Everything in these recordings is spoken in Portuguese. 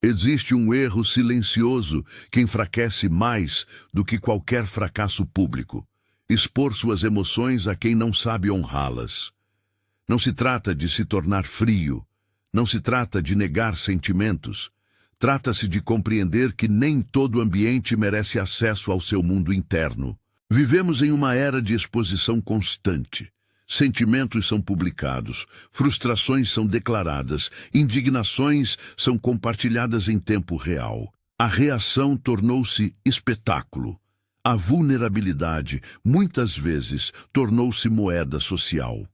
Existe um erro silencioso que enfraquece mais do que qualquer fracasso público: expor suas emoções a quem não sabe honrá-las. Não se trata de se tornar frio, não se trata de negar sentimentos. Trata-se de compreender que nem todo ambiente merece acesso ao seu mundo interno. Vivemos em uma era de exposição constante. Sentimentos são publicados, frustrações são declaradas, indignações são compartilhadas em tempo real. A reação tornou-se espetáculo. A vulnerabilidade, muitas vezes, tornou-se moeda social.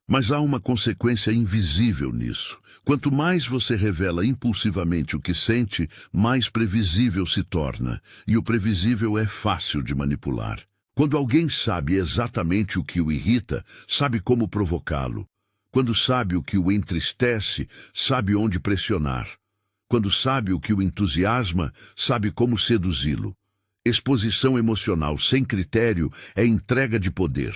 Mas há uma consequência invisível nisso. Quanto mais você revela impulsivamente o que sente, mais previsível se torna, e o previsível é fácil de manipular. Quando alguém sabe exatamente o que o irrita, sabe como provocá-lo. Quando sabe o que o entristece, sabe onde pressionar. Quando sabe o que o entusiasma, sabe como seduzi-lo. Exposição emocional sem critério é entrega de poder.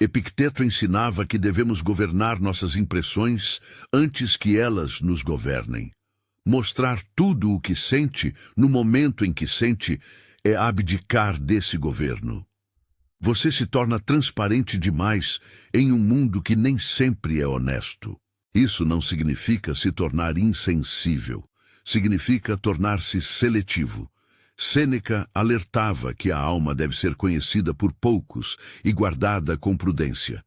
Epicteto ensinava que devemos governar nossas impressões antes que elas nos governem. Mostrar tudo o que sente, no momento em que sente, é abdicar desse governo. Você se torna transparente demais em um mundo que nem sempre é honesto. Isso não significa se tornar insensível. Significa tornar-se seletivo. Sêneca alertava que a alma deve ser conhecida por poucos e guardada com prudência.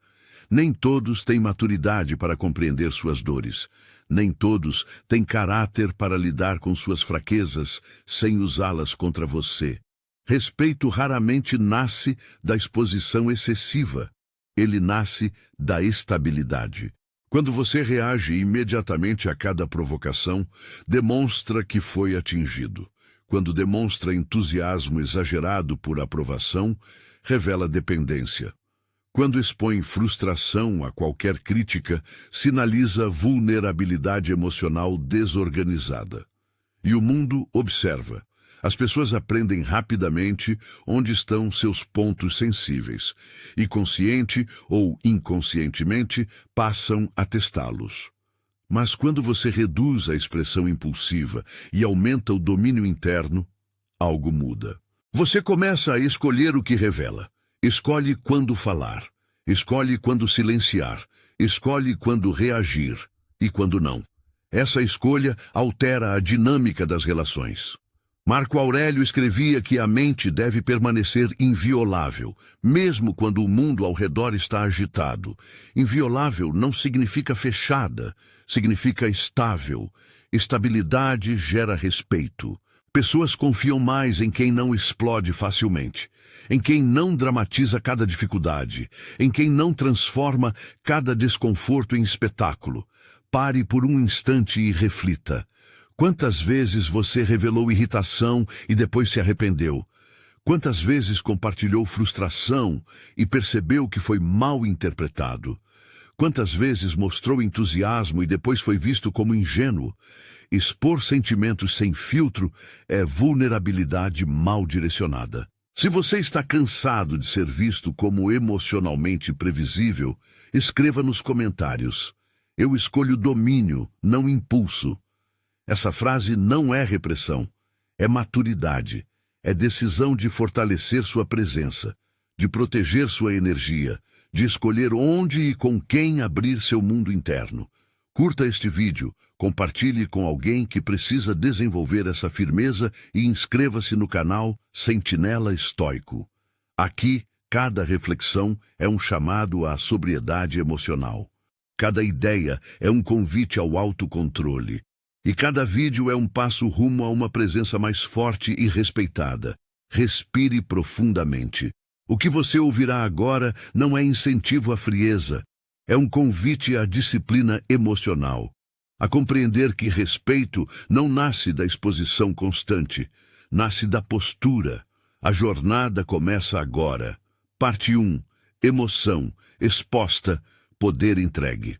Nem todos têm maturidade para compreender suas dores. Nem todos têm caráter para lidar com suas fraquezas sem usá-las contra você. Respeito raramente nasce da exposição excessiva. Ele nasce da estabilidade. Quando você reage imediatamente a cada provocação, demonstra que foi atingido. Quando demonstra entusiasmo exagerado por aprovação, revela dependência. Quando expõe frustração a qualquer crítica, sinaliza vulnerabilidade emocional desorganizada. E o mundo observa. As pessoas aprendem rapidamente onde estão seus pontos sensíveis e, consciente ou inconscientemente, passam a testá-los. Mas quando você reduz a expressão impulsiva e aumenta o domínio interno, algo muda. Você começa a escolher o que revela. Escolhe quando falar. Escolhe quando silenciar. Escolhe quando reagir e quando não. Essa escolha altera a dinâmica das relações. Marco Aurélio escrevia que a mente deve permanecer inviolável, mesmo quando o mundo ao redor está agitado. Inviolável não significa fechada, significa estável. Estabilidade gera respeito. Pessoas confiam mais em quem não explode facilmente, em quem não dramatiza cada dificuldade, em quem não transforma cada desconforto em espetáculo. Pare por um instante e reflita. Quantas vezes você revelou irritação e depois se arrependeu? Quantas vezes compartilhou frustração e percebeu que foi mal interpretado? Quantas vezes mostrou entusiasmo e depois foi visto como ingênuo? Expor sentimentos sem filtro é vulnerabilidade mal direcionada. Se você está cansado de ser visto como emocionalmente previsível, escreva nos comentários: eu escolho domínio, não impulso. Essa frase não é repressão, é maturidade, é decisão de fortalecer sua presença, de proteger sua energia, de escolher onde e com quem abrir seu mundo interno. Curta este vídeo, compartilhe com alguém que precisa desenvolver essa firmeza e inscreva-se no canal Sentinela Estoico. Aqui, cada reflexão é um chamado à sobriedade emocional. Cada ideia é um convite ao autocontrole. E cada vídeo é um passo rumo a uma presença mais forte e respeitada. Respire profundamente. O que você ouvirá agora não é incentivo à frieza. É um convite à disciplina emocional. A compreender que respeito não nasce da exposição constante. Nasce da postura. A jornada começa agora. Parte 1. Emoção. Exposta. Poder entregue.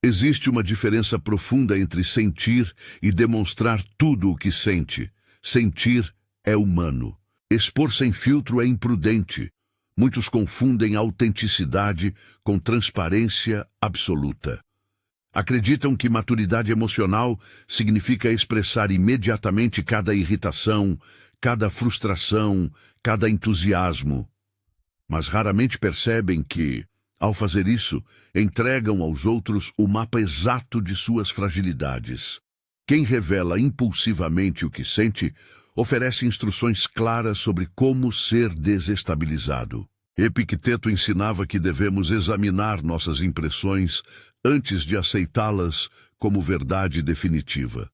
Existe uma diferença profunda entre sentir e demonstrar tudo o que sente. Sentir é humano. Expor sem filtro é imprudente. Muitos confundem autenticidade com transparência absoluta. Acreditam que maturidade emocional significa expressar imediatamente cada irritação, cada frustração, cada entusiasmo. Mas raramente percebem que, ao fazer isso, entregam aos outros o mapa exato de suas fragilidades. Quem revela impulsivamente o que sente, oferece instruções claras sobre como ser desestabilizado. Epicteto ensinava que devemos examinar nossas impressões antes de aceitá-las como verdade definitiva.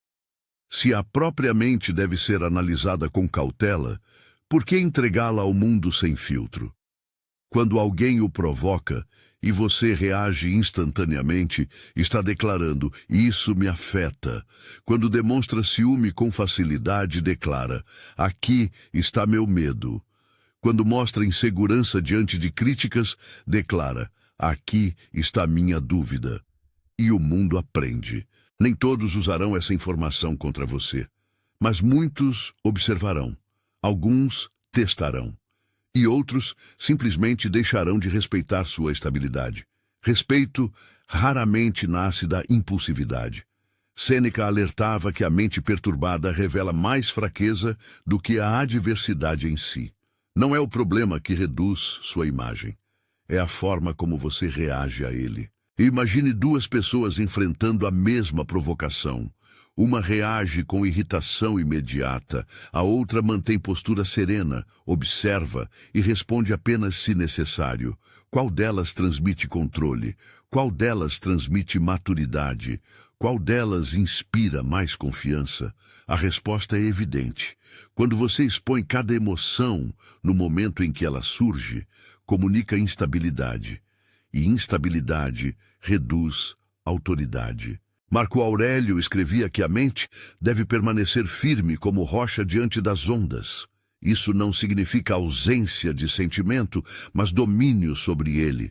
Se a própria mente deve ser analisada com cautela, por que entregá-la ao mundo sem filtro? Quando alguém o provoca e você reage instantaneamente, está declarando: "Isso me afeta". Quando demonstra ciúme com facilidade, declara: "Aqui está meu medo". Quando mostra insegurança diante de críticas, declara: "Aqui está minha dúvida". E o mundo aprende. Nem todos usarão essa informação contra você, mas muitos observarão. Alguns testarão. E outros simplesmente deixarão de respeitar sua estabilidade. Respeito raramente nasce da impulsividade. Sêneca alertava que a mente perturbada revela mais fraqueza do que a adversidade em si. Não é o problema que reduz sua imagem, é a forma como você reage a ele. Imagine duas pessoas enfrentando a mesma provocação. Uma reage com irritação imediata, a outra mantém postura serena, observa e responde apenas se necessário. Qual delas transmite controle? Qual delas transmite maturidade? Qual delas inspira mais confiança? A resposta é evidente. Quando você expõe cada emoção no momento em que ela surge, comunica instabilidade. E instabilidade reduz autoridade. Marco Aurélio escrevia que a mente deve permanecer firme como rocha diante das ondas. Isso não significa ausência de sentimento, mas domínio sobre ele.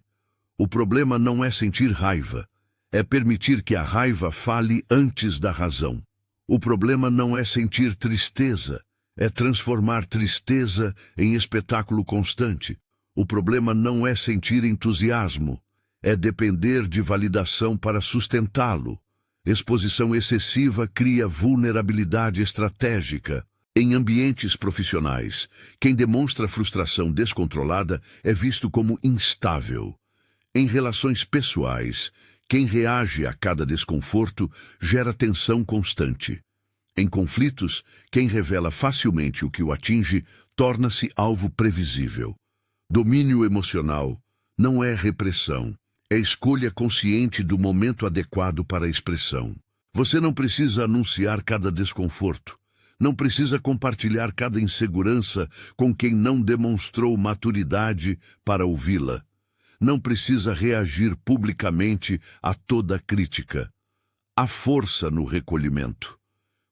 O problema não é sentir raiva, é permitir que a raiva fale antes da razão. O problema não é sentir tristeza, é transformar tristeza em espetáculo constante. O problema não é sentir entusiasmo, é depender de validação para sustentá-lo. Exposição excessiva cria vulnerabilidade estratégica. Em ambientes profissionais, quem demonstra frustração descontrolada é visto como instável. Em relações pessoais, quem reage a cada desconforto gera tensão constante. Em conflitos, quem revela facilmente o que o atinge torna-se alvo previsível. Domínio emocional não é repressão, é escolha consciente do momento adequado para a expressão. Você não precisa anunciar cada desconforto, não precisa compartilhar cada insegurança com quem não demonstrou maturidade para ouvi-la. Não precisa reagir publicamente a toda crítica. Há força no recolhimento.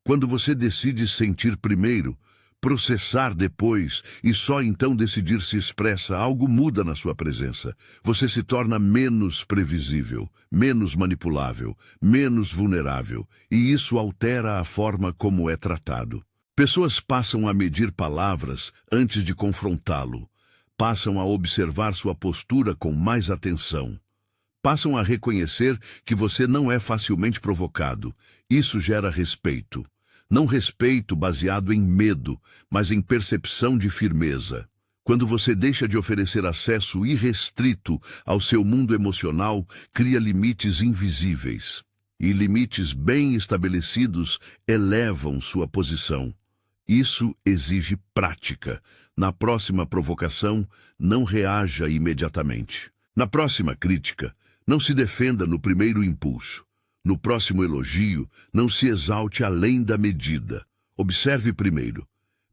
Quando você decide sentir primeiro, processar depois e só então decidir se expressa, algo muda na sua presença. Você se torna menos previsível, menos manipulável, menos vulnerável, e isso altera a forma como é tratado. Pessoas passam a medir palavras antes de confrontá-lo, passam a observar sua postura com mais atenção. Passam a reconhecer que você não é facilmente provocado. Isso gera respeito. Não respeito baseado em medo, mas em percepção de firmeza. Quando você deixa de oferecer acesso irrestrito ao seu mundo emocional, cria limites invisíveis. E limites bem estabelecidos elevam sua posição. Isso exige prática. Na próxima provocação, não reaja imediatamente. Na próxima crítica, não se defenda no primeiro impulso. No próximo elogio, não se exalte além da medida. Observe primeiro.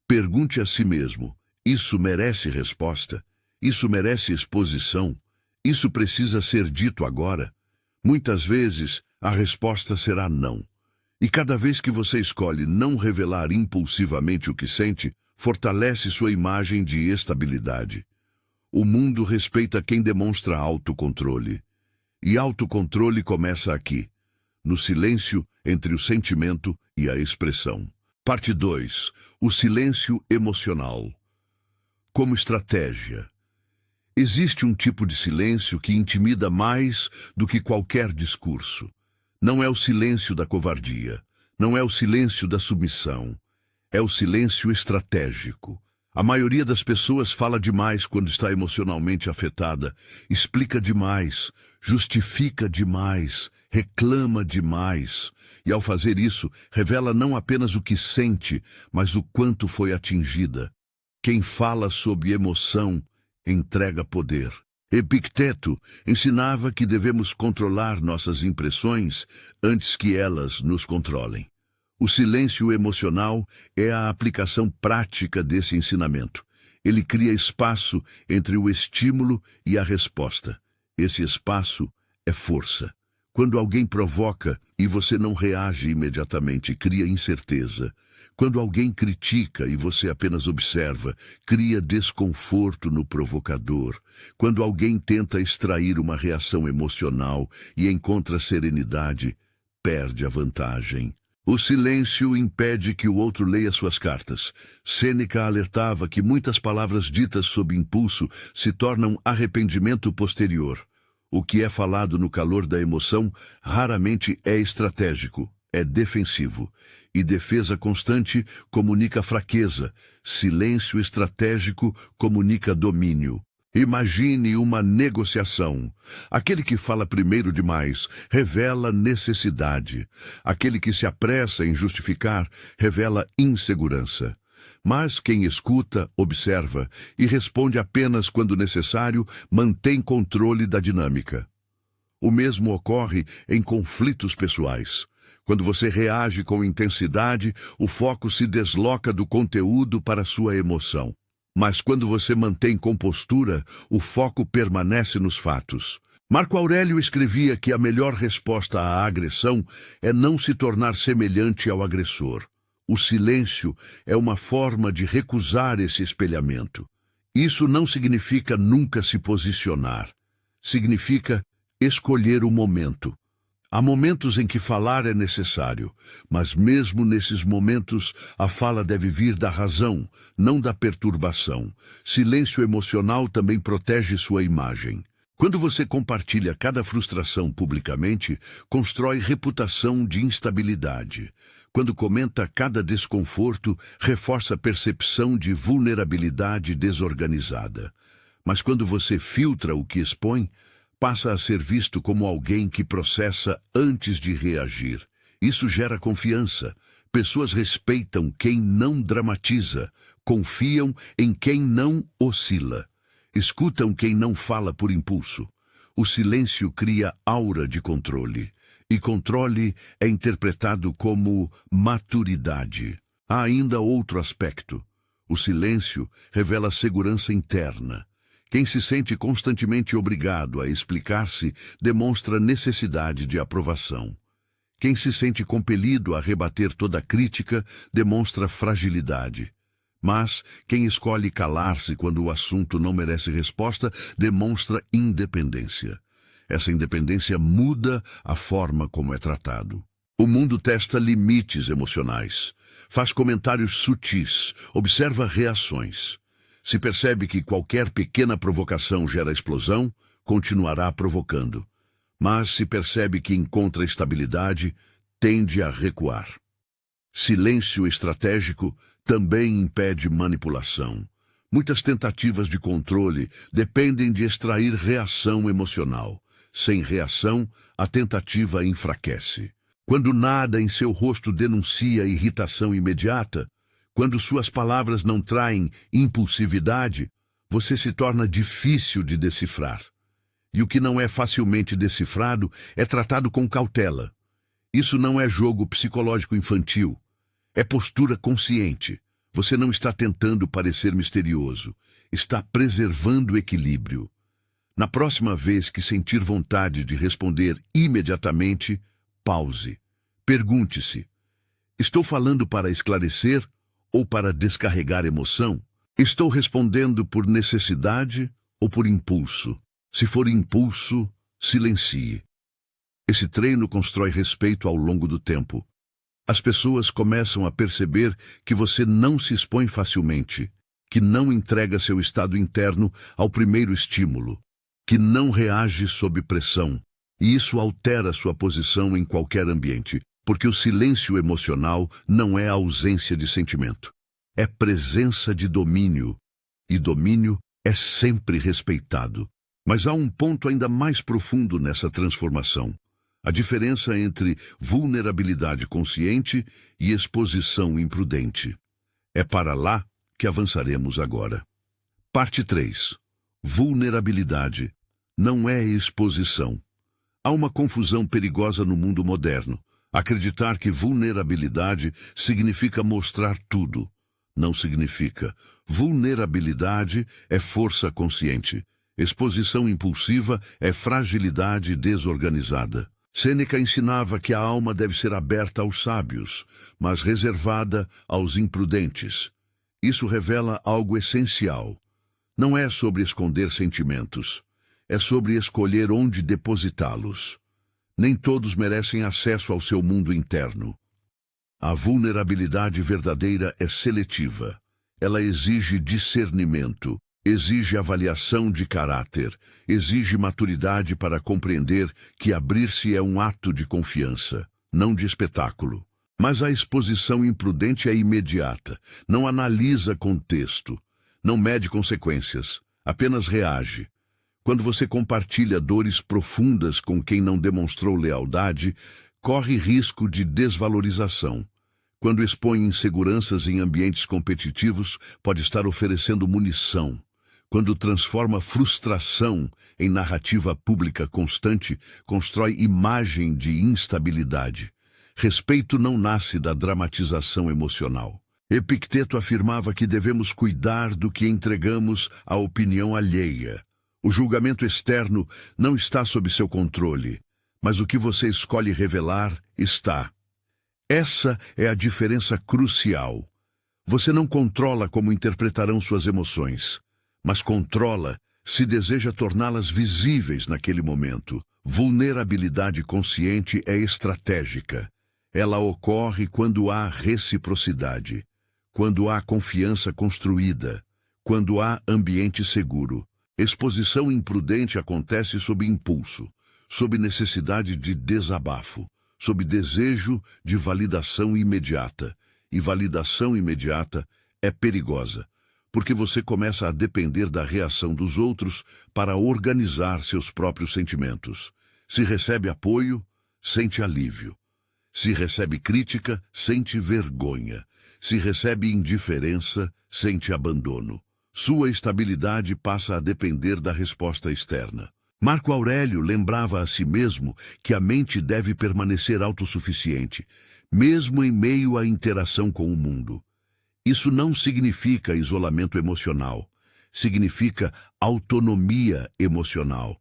Pergunte a si mesmo: isso merece resposta? Isso merece exposição? Isso precisa ser dito agora? Muitas vezes, a resposta será não. E cada vez que você escolhe não revelar impulsivamente o que sente, fortalece sua imagem de estabilidade. O mundo respeita quem demonstra autocontrole. E autocontrole começa aqui, no silêncio entre o sentimento e a expressão. Parte 2. O silêncio emocional. Como estratégia. Existe um tipo de silêncio que intimida mais do que qualquer discurso. Não é o silêncio da covardia, não é o silêncio da submissão, é o silêncio estratégico. A maioria das pessoas fala demais quando está emocionalmente afetada, explica demais, justifica demais, reclama demais. E ao fazer isso, revela não apenas o que sente, mas o quanto foi atingida. Quem fala sob emoção entrega poder. Epicteto ensinava que devemos controlar nossas impressões antes que elas nos controlem. O silêncio emocional é a aplicação prática desse ensinamento. Ele cria espaço entre o estímulo e a resposta. Esse espaço é força. Quando alguém provoca e você não reage imediatamente, cria incerteza. Quando alguém critica e você apenas observa, cria desconforto no provocador. Quando alguém tenta extrair uma reação emocional e encontra serenidade, perde a vantagem. O silêncio impede que o outro leia suas cartas. Sêneca alertava que muitas palavras ditas sob impulso se tornam arrependimento posterior. O que é falado no calor da emoção raramente é estratégico, é defensivo. E defesa constante comunica fraqueza. Silêncio estratégico comunica domínio. Imagine uma negociação. Aquele que fala primeiro demais revela necessidade. Aquele que se apressa em justificar revela insegurança. Mas quem escuta, observa e responde apenas quando necessário, mantém controle da dinâmica. O mesmo ocorre em conflitos pessoais. Quando você reage com intensidade, o foco se desloca do conteúdo para sua emoção. Mas quando você mantém compostura, o foco permanece nos fatos. Marco Aurélio escrevia que a melhor resposta à agressão é não se tornar semelhante ao agressor. O silêncio é uma forma de recusar esse espelhamento. Isso não significa nunca se posicionar. Significa escolher o momento. Há momentos em que falar é necessário, mas mesmo nesses momentos a fala deve vir da razão, não da perturbação. Silêncio emocional também protege sua imagem. Quando você compartilha cada frustração publicamente, constrói reputação de instabilidade. Quando comenta cada desconforto, reforça a percepção de vulnerabilidade desorganizada. Mas quando você filtra o que expõe, passa a ser visto como alguém que processa antes de reagir. Isso gera confiança. Pessoas respeitam quem não dramatiza, confiam em quem não oscila, escutam quem não fala por impulso. O silêncio cria aura de controle, e controle é interpretado como maturidade. Há ainda outro aspecto. O silêncio revela segurança interna. Quem se sente constantemente obrigado a explicar-se demonstra necessidade de aprovação. Quem se sente compelido a rebater toda crítica demonstra fragilidade. Mas quem escolhe calar-se quando o assunto não merece resposta demonstra independência. Essa independência muda a forma como é tratado. O mundo testa limites emocionais, faz comentários sutis, observa reações. Se percebe que qualquer pequena provocação gera explosão, continuará provocando. Mas se percebe que encontra estabilidade, tende a recuar. Silêncio estratégico também impede manipulação. Muitas tentativas de controle dependem de extrair reação emocional. Sem reação, a tentativa enfraquece. Quando nada em seu rosto denuncia irritação imediata, quando suas palavras não traem impulsividade, você se torna difícil de decifrar. E o que não é facilmente decifrado é tratado com cautela. Isso não é jogo psicológico infantil. É postura consciente. Você não está tentando parecer misterioso. Está preservando o equilíbrio. Na próxima vez que sentir vontade de responder imediatamente, pause. Pergunte-se: estou falando para esclarecer ou para descarregar emoção? Estou respondendo por necessidade ou por impulso? Se for impulso, silencie. Esse treino constrói respeito ao longo do tempo. As pessoas começam a perceber que você não se expõe facilmente, que não entrega seu estado interno ao primeiro estímulo, que não reage sob pressão, E isso altera sua posição em qualquer ambiente, porque o silêncio emocional não é ausência de sentimento. É presença de domínio, e domínio é sempre respeitado. Mas há um ponto ainda mais profundo nessa transformação. A diferença entre vulnerabilidade consciente e exposição imprudente. É para lá que avançaremos agora. Parte 3. Vulnerabilidade não é exposição. Há uma confusão perigosa no mundo moderno. Acreditar que vulnerabilidade significa mostrar tudo. Não significa. Vulnerabilidade é força consciente. Exposição impulsiva é fragilidade desorganizada. Sêneca ensinava que a alma deve ser aberta aos sábios, mas reservada aos imprudentes. Isso revela algo essencial. Não é sobre esconder sentimentos. É sobre escolher onde depositá-los. Nem todos merecem acesso ao seu mundo interno. A vulnerabilidade verdadeira é seletiva. Ela exige discernimento, exige avaliação de caráter, exige maturidade para compreender que abrir-se é um ato de confiança, não de espetáculo. Mas a exposição imprudente é imediata, não analisa contexto, não mede consequências, apenas reage. Quando você compartilha dores profundas com quem não demonstrou lealdade, corre risco de desvalorização. Quando expõe inseguranças em ambientes competitivos, pode estar oferecendo munição. Quando transforma frustração em narrativa pública constante, constrói imagem de instabilidade. Respeito não nasce da dramatização emocional. Epicteto afirmava que devemos cuidar do que entregamos à opinião alheia. O julgamento externo não está sob seu controle, mas o que você escolhe revelar está. Essa é a diferença crucial. Você não controla como interpretarão suas emoções, mas controla se deseja torná-las visíveis naquele momento. Vulnerabilidade consciente é estratégica. Ela ocorre quando há reciprocidade, quando há confiança construída, quando há ambiente seguro. Exposição imprudente acontece sob impulso, sob necessidade de desabafo, sob desejo de validação imediata. E validação imediata é perigosa, porque você começa a depender da reação dos outros para organizar seus próprios sentimentos. Se recebe apoio, sente alívio. Se recebe crítica, sente vergonha. Se recebe indiferença, sente abandono. Sua estabilidade passa a depender da resposta externa. Marco Aurélio lembrava a si mesmo que a mente deve permanecer autossuficiente, mesmo em meio à interação com o mundo. Isso não significa isolamento emocional, significa autonomia emocional.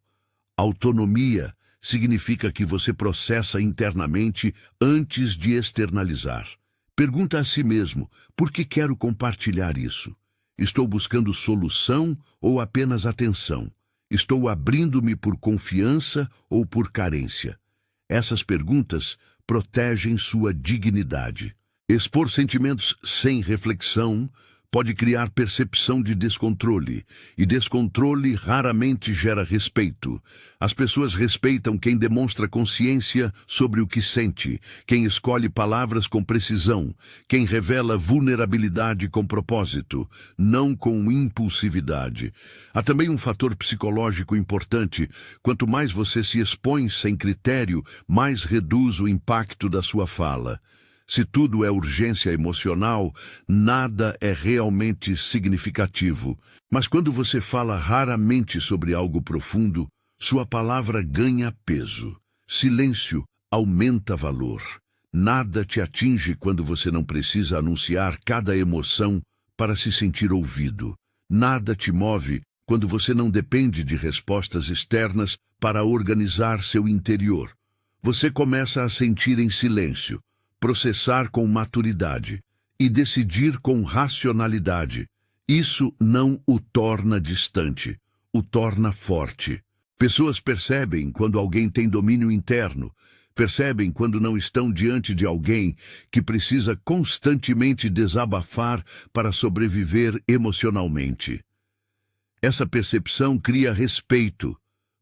Autonomia significa que você processa internamente antes de externalizar. Pergunta a si mesmo, por que quero compartilhar isso? Estou buscando solução ou apenas atenção? Estou abrindo-me por confiança ou por carência? Essas perguntas protegem sua dignidade. Expor sentimentos sem reflexão pode criar percepção de descontrole, e descontrole raramente gera respeito. As pessoas respeitam quem demonstra consciência sobre o que sente, quem escolhe palavras com precisão, quem revela vulnerabilidade com propósito, não com impulsividade. Há também um fator psicológico importante. Quanto mais você se expõe sem critério, mais reduz o impacto da sua fala. Se tudo é urgência emocional, nada é realmente significativo. Mas quando você fala raramente sobre algo profundo, sua palavra ganha peso. Silêncio aumenta valor. Nada te atinge quando você não precisa anunciar cada emoção para se sentir ouvido. Nada te move quando você não depende de respostas externas para organizar seu interior. Você começa a sentir em silêncio, processar com maturidade e decidir com racionalidade. Isso não o torna distante, o torna forte. Pessoas percebem quando alguém tem domínio interno, percebem quando não estão diante de alguém que precisa constantemente desabafar para sobreviver emocionalmente. Essa percepção cria respeito,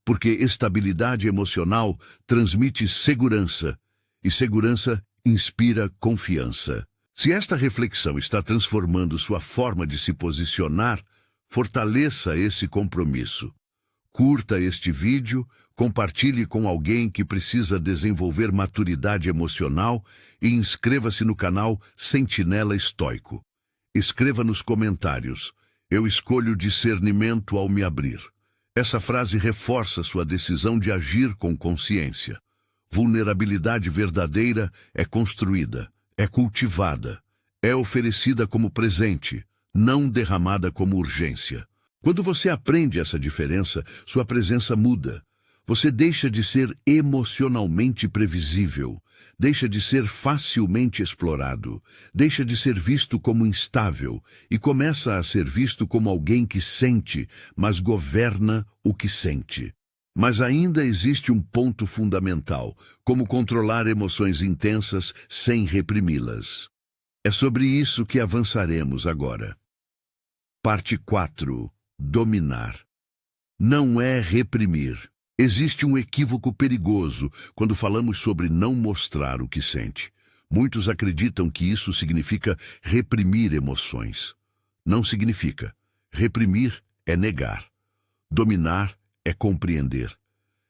porque estabilidade emocional transmite segurança, e segurança inspira confiança. Se esta reflexão está transformando sua forma de se posicionar, fortaleça esse compromisso. Curta este vídeo, compartilhe com alguém que precisa desenvolver maturidade emocional e inscreva-se no canal Sentinela Estoico. Escreva nos comentários: eu escolho discernimento ao me abrir. Essa frase reforça sua decisão de agir com consciência. Vulnerabilidade verdadeira é construída, é cultivada, é oferecida como presente, não derramada como urgência. Quando você aprende essa diferença, sua presença muda. Você deixa de ser emocionalmente previsível, deixa de ser facilmente explorado, deixa de ser visto como instável e começa a ser visto como alguém que sente, mas governa o que sente. Mas ainda existe um ponto fundamental: como controlar emoções intensas sem reprimi-las. É sobre isso que avançaremos agora. Parte 4. Dominar. Não é reprimir. Existe um equívoco perigoso quando falamos sobre não mostrar o que sente. Muitos acreditam que isso significa reprimir emoções. Não significa. Reprimir é negar. Dominar é compreender.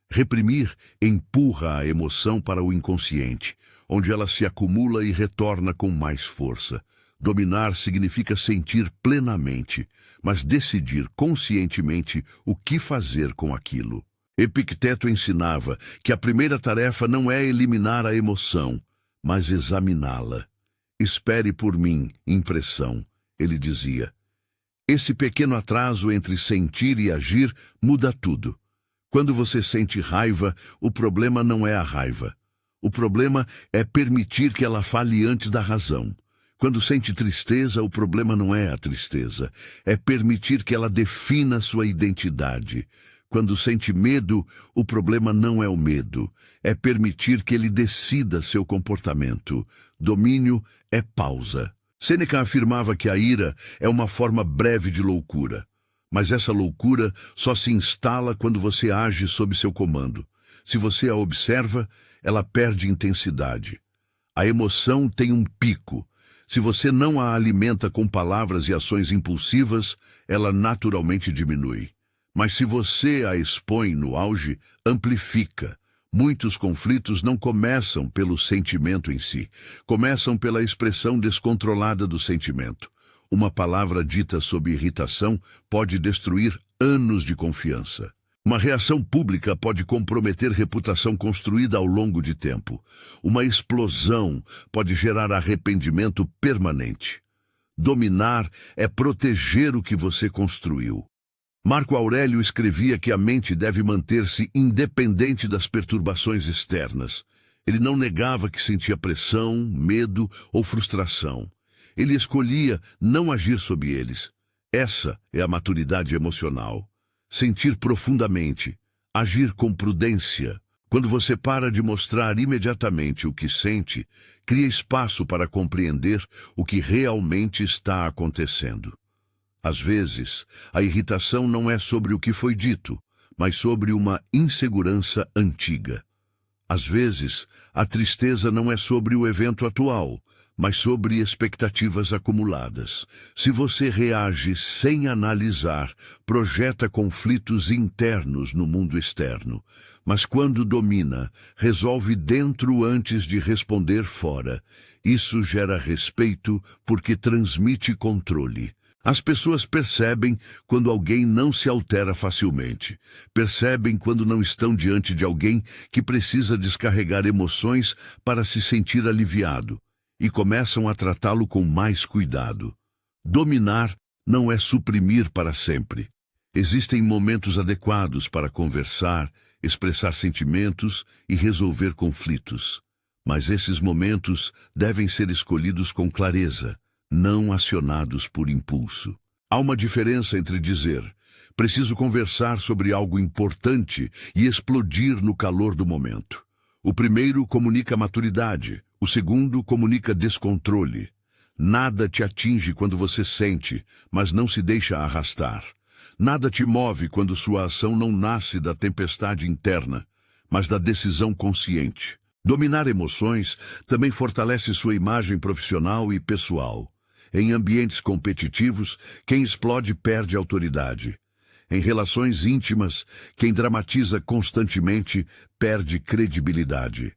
Reprimir empurra a emoção para o inconsciente, onde ela se acumula e retorna com mais força. Dominar significa sentir plenamente, mas decidir conscientemente o que fazer com aquilo. Epicteto ensinava que a primeira tarefa não é eliminar a emoção, mas examiná-la. Espere por mim, impressão, ele dizia. Esse pequeno atraso entre sentir e agir muda tudo. Quando você sente raiva, o problema não é a raiva. O problema é permitir que ela fale antes da razão. Quando sente tristeza, o problema não é a tristeza, é permitir que ela defina sua identidade. Quando sente medo, o problema não é o medo, é permitir que ele decida seu comportamento. Domínio é pausa. Sêneca afirmava que a ira é uma forma breve de loucura, mas essa loucura só se instala quando você age sob seu comando. Se você a observa, ela perde intensidade. A emoção tem um pico. Se você não a alimenta com palavras e ações impulsivas, ela naturalmente diminui. Mas se você a expõe no auge, amplifica. Muitos conflitos não começam pelo sentimento em si, começam pela expressão descontrolada do sentimento. Uma palavra dita sob irritação pode destruir anos de confiança. Uma reação pública pode comprometer reputação construída ao longo de tempo. Uma explosão pode gerar arrependimento permanente. Dominar é proteger o que você construiu. Marco Aurélio escrevia que a mente deve manter-se independente das perturbações externas. Ele não negava que sentia pressão, medo ou frustração. Ele escolhia não agir sob eles. Essa é a maturidade emocional. Sentir profundamente, agir com prudência. Quando você para de mostrar imediatamente o que sente, cria espaço para compreender o que realmente está acontecendo. Às vezes, a irritação não é sobre o que foi dito, mas sobre uma insegurança antiga. Às vezes, a tristeza não é sobre o evento atual, mas sobre expectativas acumuladas. Se você reage sem analisar, projeta conflitos internos no mundo externo. Mas quando domina, resolve dentro antes de responder fora. Isso gera respeito porque transmite controle. As pessoas percebem quando alguém não se altera facilmente. Percebem quando não estão diante de alguém que precisa descarregar emoções para se sentir aliviado. E começam a tratá-lo com mais cuidado. Dominar não é suprimir para sempre. Existem momentos adequados para conversar, expressar sentimentos e resolver conflitos. Mas esses momentos devem ser escolhidos com clareza, não acionados por impulso. Há uma diferença entre dizer, preciso conversar sobre algo importante e explodir no calor do momento. O primeiro comunica maturidade, o segundo comunica descontrole. Nada te atinge quando você sente, mas não se deixa arrastar. Nada te move quando sua ação não nasce da tempestade interna, mas da decisão consciente. Dominar emoções também fortalece sua imagem profissional e pessoal. Em ambientes competitivos, quem explode perde autoridade. Em relações íntimas, quem dramatiza constantemente perde credibilidade.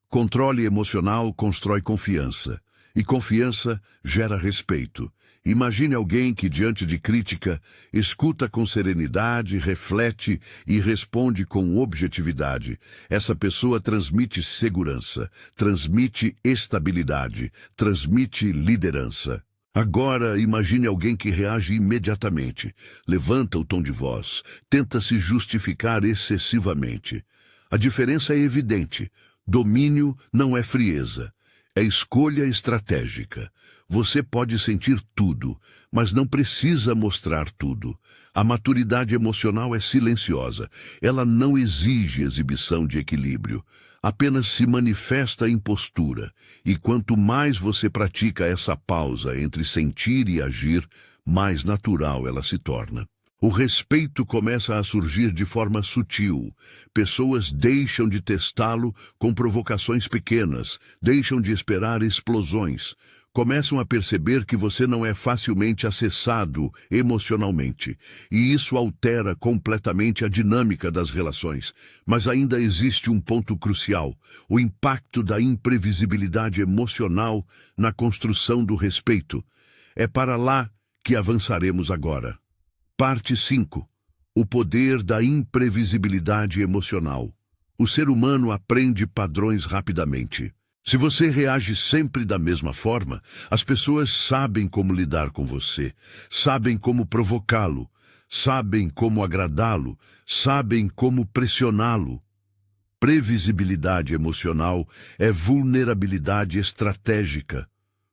Controle emocional constrói confiança, e confiança gera respeito. Imagine alguém que, diante de crítica, escuta com serenidade, reflete e responde com objetividade. Essa pessoa transmite segurança, transmite estabilidade, transmite liderança. Agora, imagine alguém que reage imediatamente, levanta o tom de voz, tenta se justificar excessivamente. A diferença é evidente. Domínio não é frieza, é escolha estratégica. Você pode sentir tudo, mas não precisa mostrar tudo. A maturidade emocional é silenciosa. Ela não exige exibição de equilíbrio. Apenas se manifesta em postura. E quanto mais você pratica essa pausa entre sentir e agir, mais natural ela se torna. O respeito começa a surgir de forma sutil. Pessoas deixam de testá-lo com provocações pequenas, deixam de esperar explosões. Começam a perceber que você não é facilmente acessado emocionalmente, e isso altera completamente a dinâmica das relações. Mas ainda existe um ponto crucial: o impacto da imprevisibilidade emocional na construção do respeito. É para lá que avançaremos agora. Parte 5. O poder da imprevisibilidade emocional. O ser humano aprende padrões rapidamente. Se você reage sempre da mesma forma, as pessoas sabem como lidar com você, sabem como provocá-lo, sabem como agradá-lo, sabem como pressioná-lo. Previsibilidade emocional é vulnerabilidade estratégica.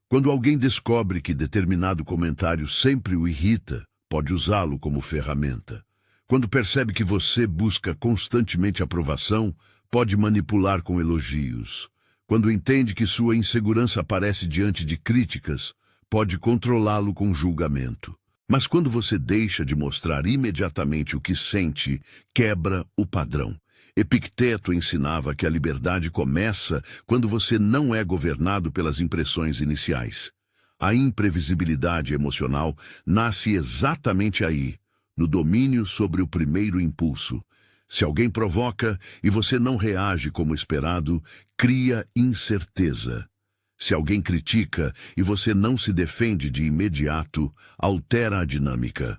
Quando alguém descobre que determinado comentário sempre o irrita, pode usá-lo como ferramenta. Quando percebe que você busca constantemente aprovação, pode manipular com elogios. Quando entende que sua insegurança aparece diante de críticas, pode controlá-lo com julgamento. Mas quando você deixa de mostrar imediatamente o que sente, quebra o padrão. Epicteto ensinava que a liberdade começa quando você não é governado pelas impressões iniciais. A imprevisibilidade emocional nasce exatamente aí, no domínio sobre o primeiro impulso. Se alguém provoca e você não reage como esperado, cria incerteza. Se alguém critica e você não se defende de imediato, altera a dinâmica.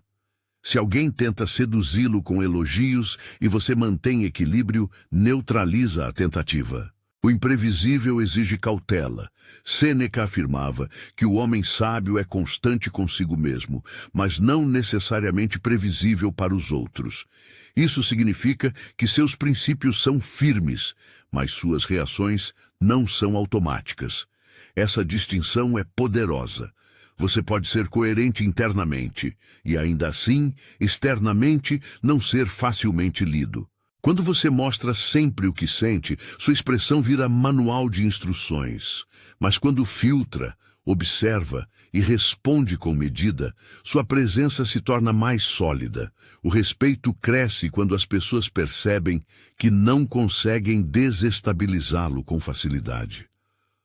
Se alguém tenta seduzi-lo com elogios e você mantém equilíbrio, neutraliza a tentativa. O imprevisível exige cautela. Sêneca afirmava que o homem sábio é constante consigo mesmo, mas não necessariamente previsível para os outros. Isso significa que seus princípios são firmes, mas suas reações não são automáticas. Essa distinção é poderosa. Você pode ser coerente internamente e, ainda assim, externamente, não ser facilmente lido. Quando você mostra sempre o que sente, sua expressão vira manual de instruções. Mas quando filtra, observa e responde com medida, sua presença se torna mais sólida. O respeito cresce quando as pessoas percebem que não conseguem desestabilizá-lo com facilidade.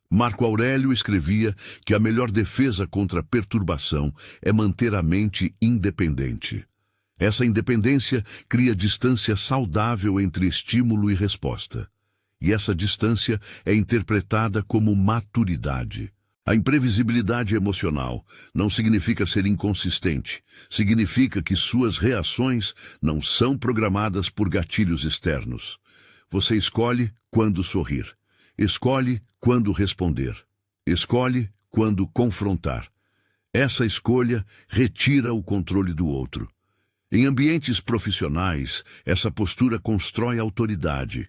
Marco Aurélio escrevia que a melhor defesa contra a perturbação é manter a mente independente. Essa independência cria distância saudável entre estímulo e resposta. E essa distância é interpretada como maturidade. A imprevisibilidade emocional não significa ser inconsistente. Significa que suas reações não são programadas por gatilhos externos. Você escolhe quando sorrir. Escolhe quando responder. Escolhe quando confrontar. Essa escolha retira o controle do outro. Em ambientes profissionais, essa postura constrói autoridade.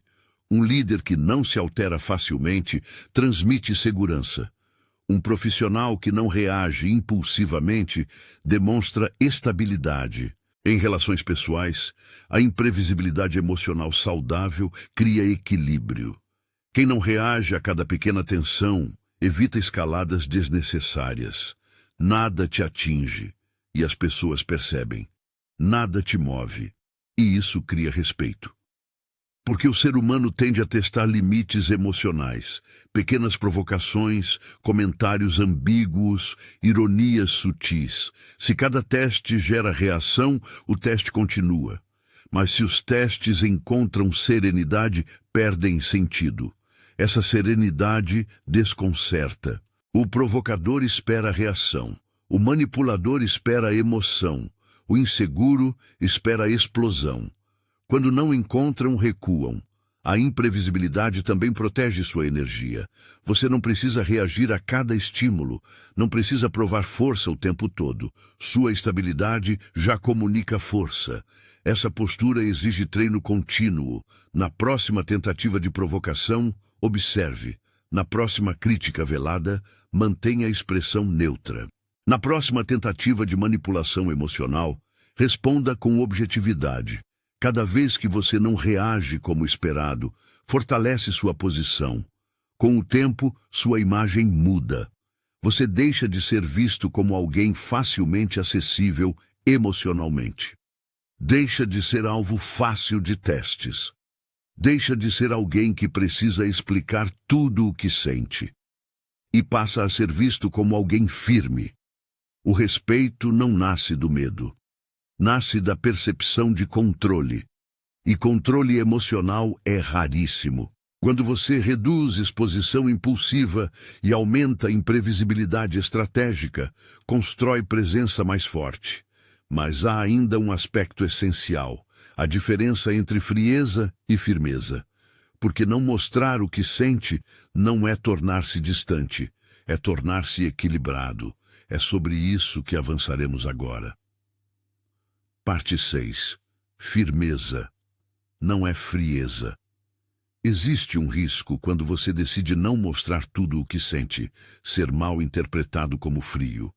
Um líder que não se altera facilmente transmite segurança. Um profissional que não reage impulsivamente demonstra estabilidade. Em relações pessoais, a imprevisibilidade emocional saudável cria equilíbrio. Quem não reage a cada pequena tensão evita escaladas desnecessárias. Nada te atinge e as pessoas percebem. Nada te move. E isso cria respeito. Porque o ser humano tende a testar limites emocionais, pequenas provocações, comentários ambíguos, ironias sutis. Se cada teste gera reação, o teste continua. Mas se os testes encontram serenidade, perdem sentido. Essa serenidade desconcerta. O provocador espera a reação. O manipulador espera a emoção. O inseguro espera a explosão. Quando não encontram, recuam. A imprevisibilidade também protege sua energia. Você não precisa reagir a cada estímulo, não precisa provar força o tempo todo. Sua estabilidade já comunica força. Essa postura exige treino contínuo. Na próxima tentativa de provocação, observe. Na próxima crítica velada, mantenha a expressão neutra. Na próxima tentativa de manipulação emocional, responda com objetividade. Cada vez que você não reage como esperado, fortalece sua posição. Com o tempo, sua imagem muda. Você deixa de ser visto como alguém facilmente acessível emocionalmente. Deixa de ser alvo fácil de testes. Deixa de ser alguém que precisa explicar tudo o que sente. E passa a ser visto como alguém firme. O respeito não nasce do medo. Nasce da percepção de controle. E controle emocional é raríssimo. Quando você reduz exposição impulsiva e aumenta a imprevisibilidade estratégica, constrói presença mais forte. Mas há ainda um aspecto essencial, a diferença entre frieza e firmeza. Porque não mostrar o que sente não é tornar-se distante, é tornar-se equilibrado. É sobre isso que avançaremos agora. Parte 6. Firmeza. Não é frieza. Existe um risco quando você decide não mostrar tudo o que sente, ser mal interpretado como frio.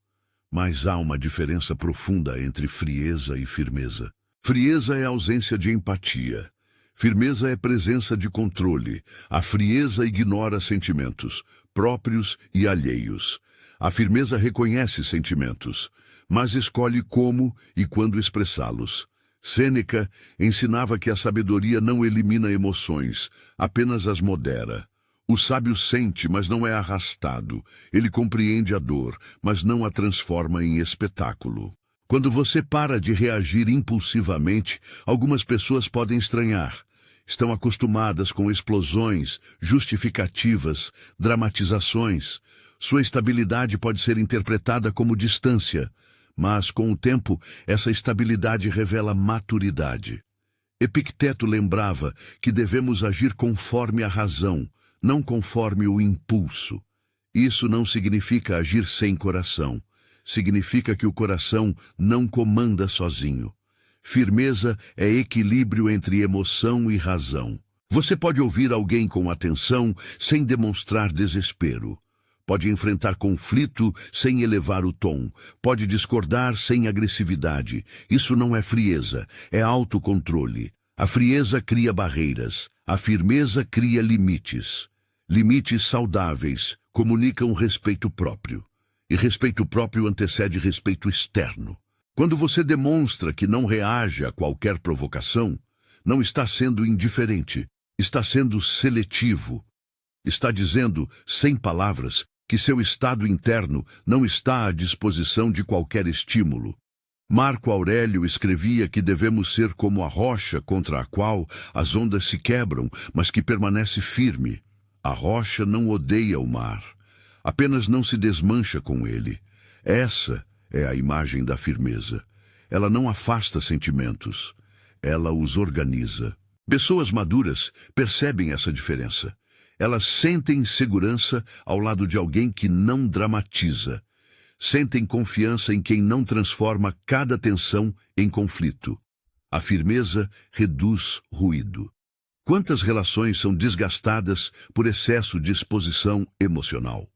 Mas há uma diferença profunda entre frieza e firmeza. Frieza é ausência de empatia. Firmeza é presença de controle. A frieza ignora sentimentos, próprios e alheios. A firmeza reconhece sentimentos, mas escolhe como e quando expressá-los. Sêneca ensinava que a sabedoria não elimina emoções, apenas as modera. O sábio sente, mas não é arrastado. Ele compreende a dor, mas não a transforma em espetáculo. Quando você para de reagir impulsivamente, algumas pessoas podem estranhar. Estão acostumadas com explosões, justificativas, dramatizações. Sua estabilidade pode ser interpretada como distância, mas, com o tempo, essa estabilidade revela maturidade. Epicteto lembrava que devemos agir conforme a razão, não conforme o impulso. Isso não significa agir sem coração. Significa que o coração não comanda sozinho. Firmeza é equilíbrio entre emoção e razão. Você pode ouvir alguém com atenção sem demonstrar desespero. Pode enfrentar conflito sem elevar o tom. Pode discordar sem agressividade. Isso não é frieza, é autocontrole. A frieza cria barreiras. A firmeza cria limites. Limites saudáveis comunicam respeito próprio. E respeito próprio antecede respeito externo. Quando você demonstra que não reage a qualquer provocação, não está sendo indiferente, está sendo seletivo. Está dizendo, sem palavras, que seu estado interno não está à disposição de qualquer estímulo. Marco Aurélio escrevia que devemos ser como a rocha contra a qual as ondas se quebram, mas que permanece firme. A rocha não odeia o mar, apenas não se desmancha com ele. Essa é a imagem da firmeza. Ela não afasta sentimentos, ela os organiza. Pessoas maduras percebem essa diferença. Elas sentem segurança ao lado de alguém que não dramatiza. Sentem confiança em quem não transforma cada tensão em conflito. A firmeza reduz ruído. Quantas relações são desgastadas por excesso de exposição emocional?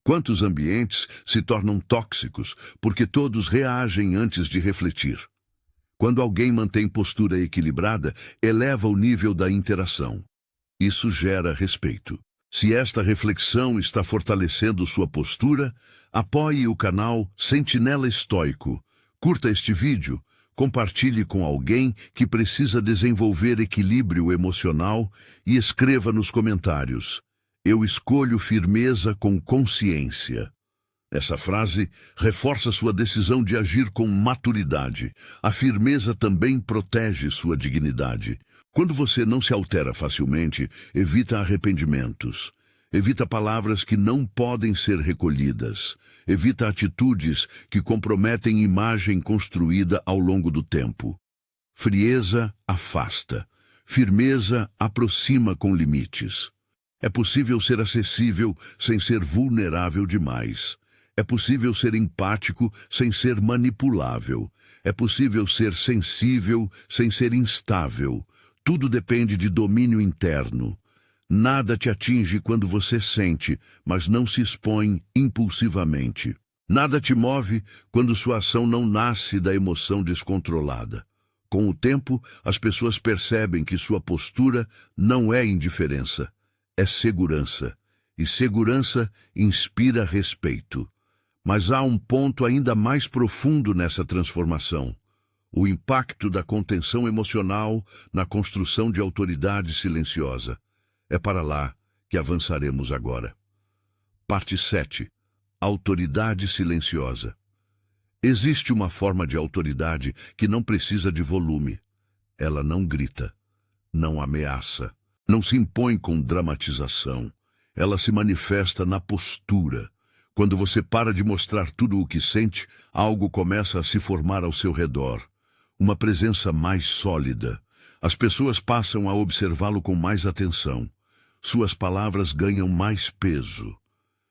Quantos ambientes se tornam tóxicos porque todos reagem antes de refletir? Quando alguém mantém postura equilibrada, eleva o nível da interação. Isso gera respeito. Se esta reflexão está fortalecendo sua postura, apoie o canal Sentinela Estoico. Curta este vídeo, Compartilhe com alguém que precisa desenvolver equilíbrio emocional e escreva nos comentários: "Eu escolho firmeza com consciência." Essa frase reforça sua decisão de agir com maturidade. A firmeza também protege sua dignidade. Quando você não se altera facilmente, evita arrependimentos. Evita palavras que não podem ser recolhidas. Evita atitudes que comprometem imagem construída ao longo do tempo. Frieza afasta. Firmeza aproxima com limites. É possível ser acessível sem ser vulnerável demais. É possível ser empático sem ser manipulável. É possível ser sensível sem ser instável. Tudo depende de domínio interno. Nada te atinge quando você sente, mas não se expõe impulsivamente. Nada te move quando sua ação não nasce da emoção descontrolada. Com o tempo, as pessoas percebem que sua postura não é indiferença, é segurança. E segurança inspira respeito. Mas há um ponto ainda mais profundo nessa transformação: o impacto da contenção emocional na construção de autoridade silenciosa. É para lá que avançaremos agora. Parte 7. Autoridade silenciosa. Existe uma forma de autoridade que não precisa de volume. Ela não grita, não ameaça, não se impõe com dramatização. Ela se manifesta na postura. Quando você para de mostrar tudo o que sente, algo começa a se formar ao seu redor. Uma presença mais sólida. As pessoas passam a observá-lo com mais atenção. Suas palavras ganham mais peso.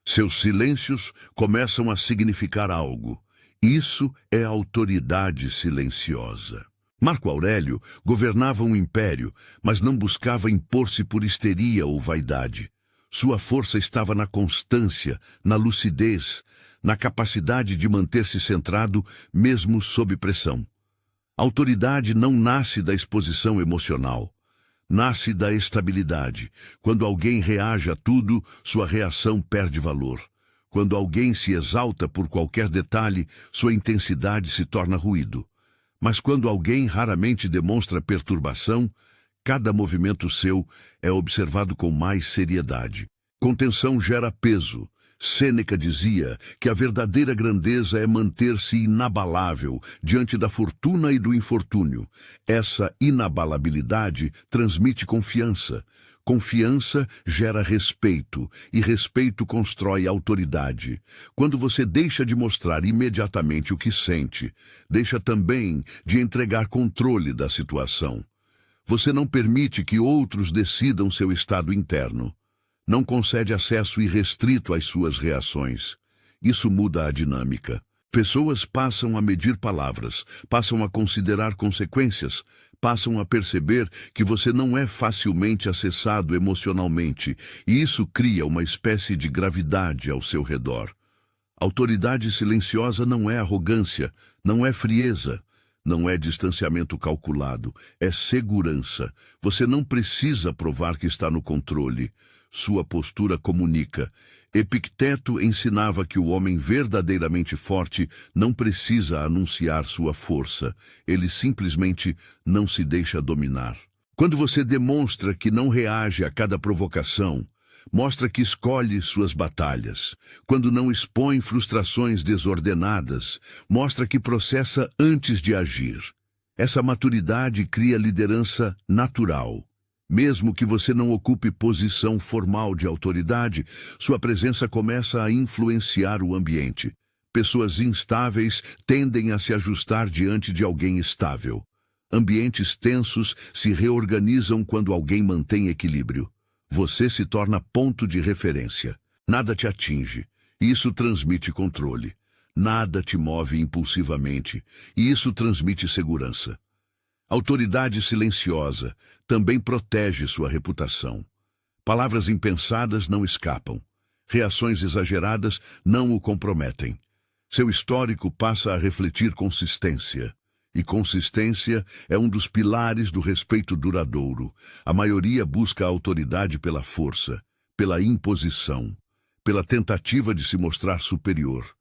Seus silêncios começam a significar algo. Isso é autoridade silenciosa. Marco Aurélio governava um império, mas não buscava impor-se por histeria ou vaidade. Sua força estava na constância, na lucidez, na capacidade de manter-se centrado mesmo sob pressão. A autoridade não nasce da exposição emocional. Nasce da estabilidade. Quando alguém reage a tudo, sua reação perde valor. Quando alguém se exalta por qualquer detalhe, sua intensidade se torna ruído. Mas quando alguém raramente demonstra perturbação, cada movimento seu é observado com mais seriedade. Contenção gera peso. Sêneca dizia que a verdadeira grandeza é manter-se inabalável diante da fortuna e do infortúnio. Essa inabalabilidade transmite confiança. Confiança gera respeito, e respeito constrói autoridade. Quando você deixa de mostrar imediatamente o que sente, deixa também de entregar controle da situação. Você não permite que outros decidam seu estado interno. Não concede acesso irrestrito às suas reações. Isso muda a dinâmica. Pessoas passam a medir palavras, passam a considerar consequências, passam a perceber que você não é facilmente acessado emocionalmente, e isso cria uma espécie de gravidade ao seu redor. Autoridade silenciosa não é arrogância, não é frieza, não é distanciamento calculado, é segurança. Você não precisa provar que está no controle. Sua postura comunica. Epicteto ensinava que o homem verdadeiramente forte não precisa anunciar sua força. Ele simplesmente não se deixa dominar. Quando você demonstra que não reage a cada provocação, mostra que escolhe suas batalhas. Quando não expõe frustrações desordenadas, mostra que processa antes de agir. Essa maturidade cria liderança natural. Mesmo que você não ocupe posição formal de autoridade, sua presença começa a influenciar o ambiente. Pessoas instáveis tendem a se ajustar diante de alguém estável. Ambientes tensos se reorganizam quando alguém mantém equilíbrio. Você se torna ponto de referência. Nada te atinge, e isso transmite controle. Nada te move impulsivamente, e isso transmite segurança. Autoridade silenciosa também protege sua reputação. Palavras impensadas não escapam. Reações exageradas não o comprometem. Seu histórico passa a refletir consistência. E consistência é um dos pilares do respeito duradouro. A maioria busca a autoridade pela força, pela imposição, pela tentativa de se mostrar superior.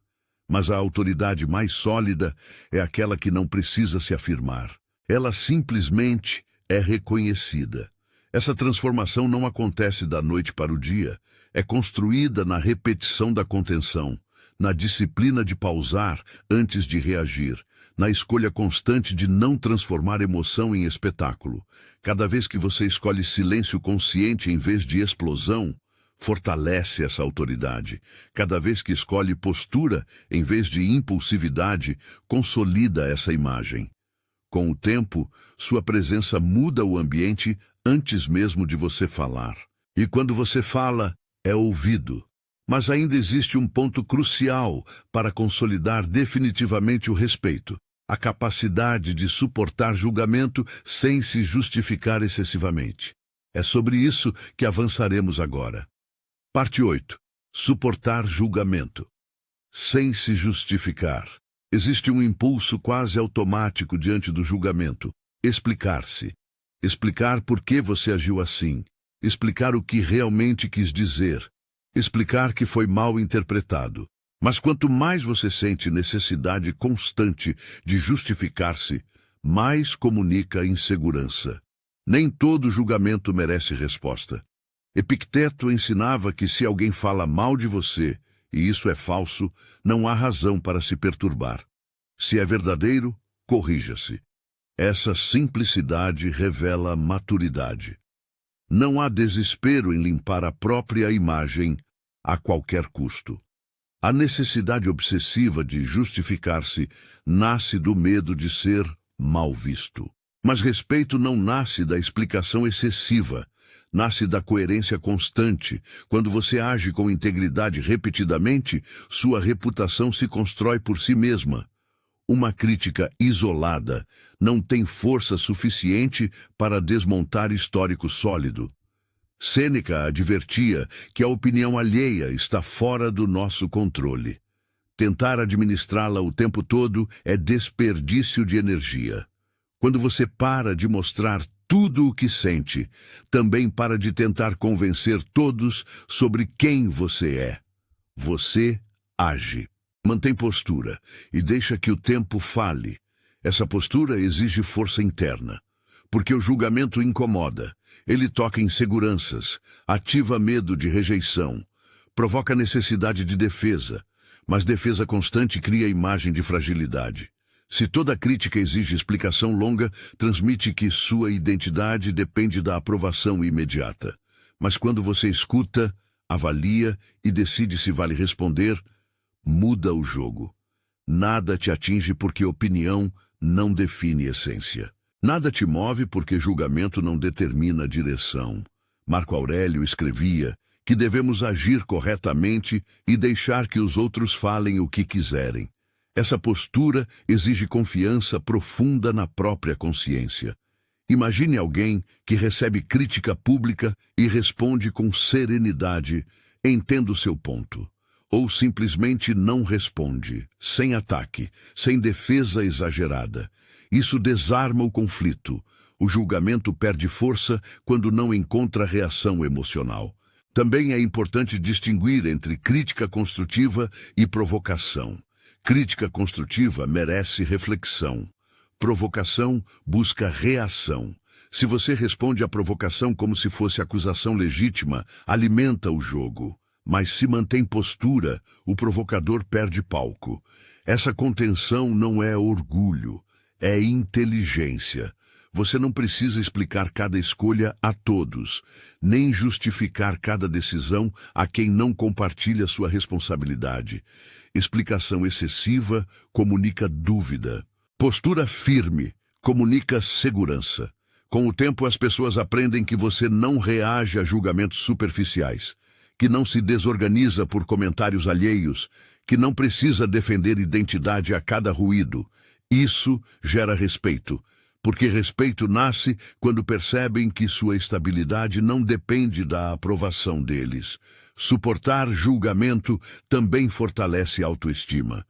Mas a autoridade mais sólida é aquela que não precisa se afirmar. Ela simplesmente é reconhecida. Essa transformação não acontece da noite para o dia. É construída na repetição da contenção, na disciplina de pausar antes de reagir, na escolha constante de não transformar emoção em espetáculo. Cada vez que você escolhe silêncio consciente em vez de explosão, fortalece essa autoridade. Cada vez que escolhe postura em vez de impulsividade, consolida essa imagem. Com o tempo, sua presença muda o ambiente antes mesmo de você falar. E quando você fala, é ouvido. Mas ainda existe um ponto crucial para consolidar definitivamente o respeito: a capacidade de suportar julgamento sem se justificar excessivamente. É sobre isso que avançaremos agora. Parte 8. Suportar julgamento. Sem se justificar. Existe um impulso quase automático diante do julgamento: explicar-se. Explicar por que você agiu assim. Explicar o que realmente quis dizer. Explicar que foi mal interpretado. Mas quanto mais você sente necessidade constante de justificar-se, mais comunica insegurança. Nem todo julgamento merece resposta. Epicteto ensinava que se alguém fala mal de você, e isso é falso, não há razão para se perturbar. Se é verdadeiro, corrija-se. Essa simplicidade revela maturidade. Não há desespero em limpar a própria imagem a qualquer custo. A necessidade obsessiva de justificar-se nasce do medo de ser mal visto. Mas respeito não nasce da explicação excessiva, nasce da coerência constante. Quando você age com integridade repetidamente, sua reputação se constrói por si mesma. Uma crítica isolada não tem força suficiente para desmontar histórico sólido. Sêneca advertia que a opinião alheia está fora do nosso controle. Tentar administrá-la o tempo todo é desperdício de energia. Quando você para de mostrar tudo o que sente, também para de tentar convencer todos sobre quem você é. Você age. Mantém postura e deixa que o tempo fale. Essa postura exige força interna, porque o julgamento incomoda. Ele toca inseguranças, ativa medo de rejeição, provoca necessidade de defesa, mas defesa constante cria imagem de fragilidade. Se toda crítica exige explicação longa, transmite que sua identidade depende da aprovação imediata. Mas quando você escuta, avalia e decide se vale responder, muda o jogo. Nada te atinge porque opinião não define essência. Nada te move porque julgamento não determina direção. Marco Aurélio escrevia que devemos agir corretamente e deixar que os outros falem o que quiserem. Essa postura exige confiança profunda na própria consciência. Imagine alguém que recebe crítica pública e responde com serenidade, entenda o seu ponto. Ou simplesmente não responde, sem ataque, sem defesa exagerada. Isso desarma o conflito. O julgamento perde força quando não encontra reação emocional. Também é importante distinguir entre crítica construtiva e provocação. Crítica construtiva merece reflexão. Provocação busca reação. Se você responde à provocação como se fosse acusação legítima, alimenta o jogo. Mas se mantém postura, o provocador perde palco. Essa contenção não é orgulho, é inteligência. Você não precisa explicar cada escolha a todos, nem justificar cada decisão a quem não compartilha sua responsabilidade. Explicação excessiva comunica dúvida. Postura firme comunica segurança. Com o tempo, as pessoas aprendem que você não reage a julgamentos superficiais, que não se desorganiza por comentários alheios, que não precisa defender identidade a cada ruído. Isso gera respeito, porque respeito nasce quando percebem que sua estabilidade não depende da aprovação deles. Suportar julgamento também fortalece a autoestima.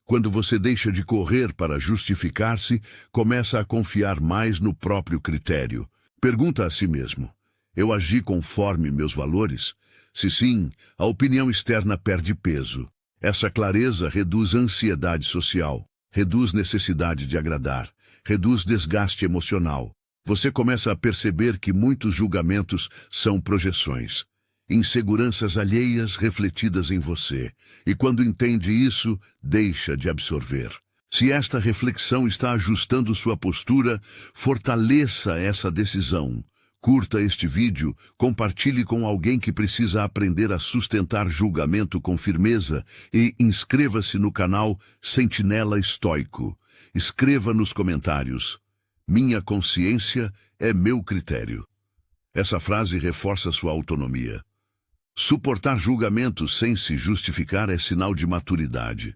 Quando você deixa de correr para justificar-se, começa a confiar mais no próprio critério. Pergunta a si mesmo: eu agi conforme meus valores? Se sim, a opinião externa perde peso. Essa clareza reduz ansiedade social, reduz necessidade de agradar, reduz desgaste emocional. Você começa a perceber que muitos julgamentos são projeções, inseguranças alheias refletidas em você, e quando entende isso, deixa de absorver. Se esta reflexão está ajustando sua postura, fortaleça essa decisão. Curta este vídeo, compartilhe com alguém que precisa aprender a sustentar julgamento com firmeza e inscreva-se no canal Sentinela Estoico. Escreva nos comentários: minha consciência é meu critério. Essa frase reforça sua autonomia. Suportar julgamentos sem se justificar é sinal de maturidade.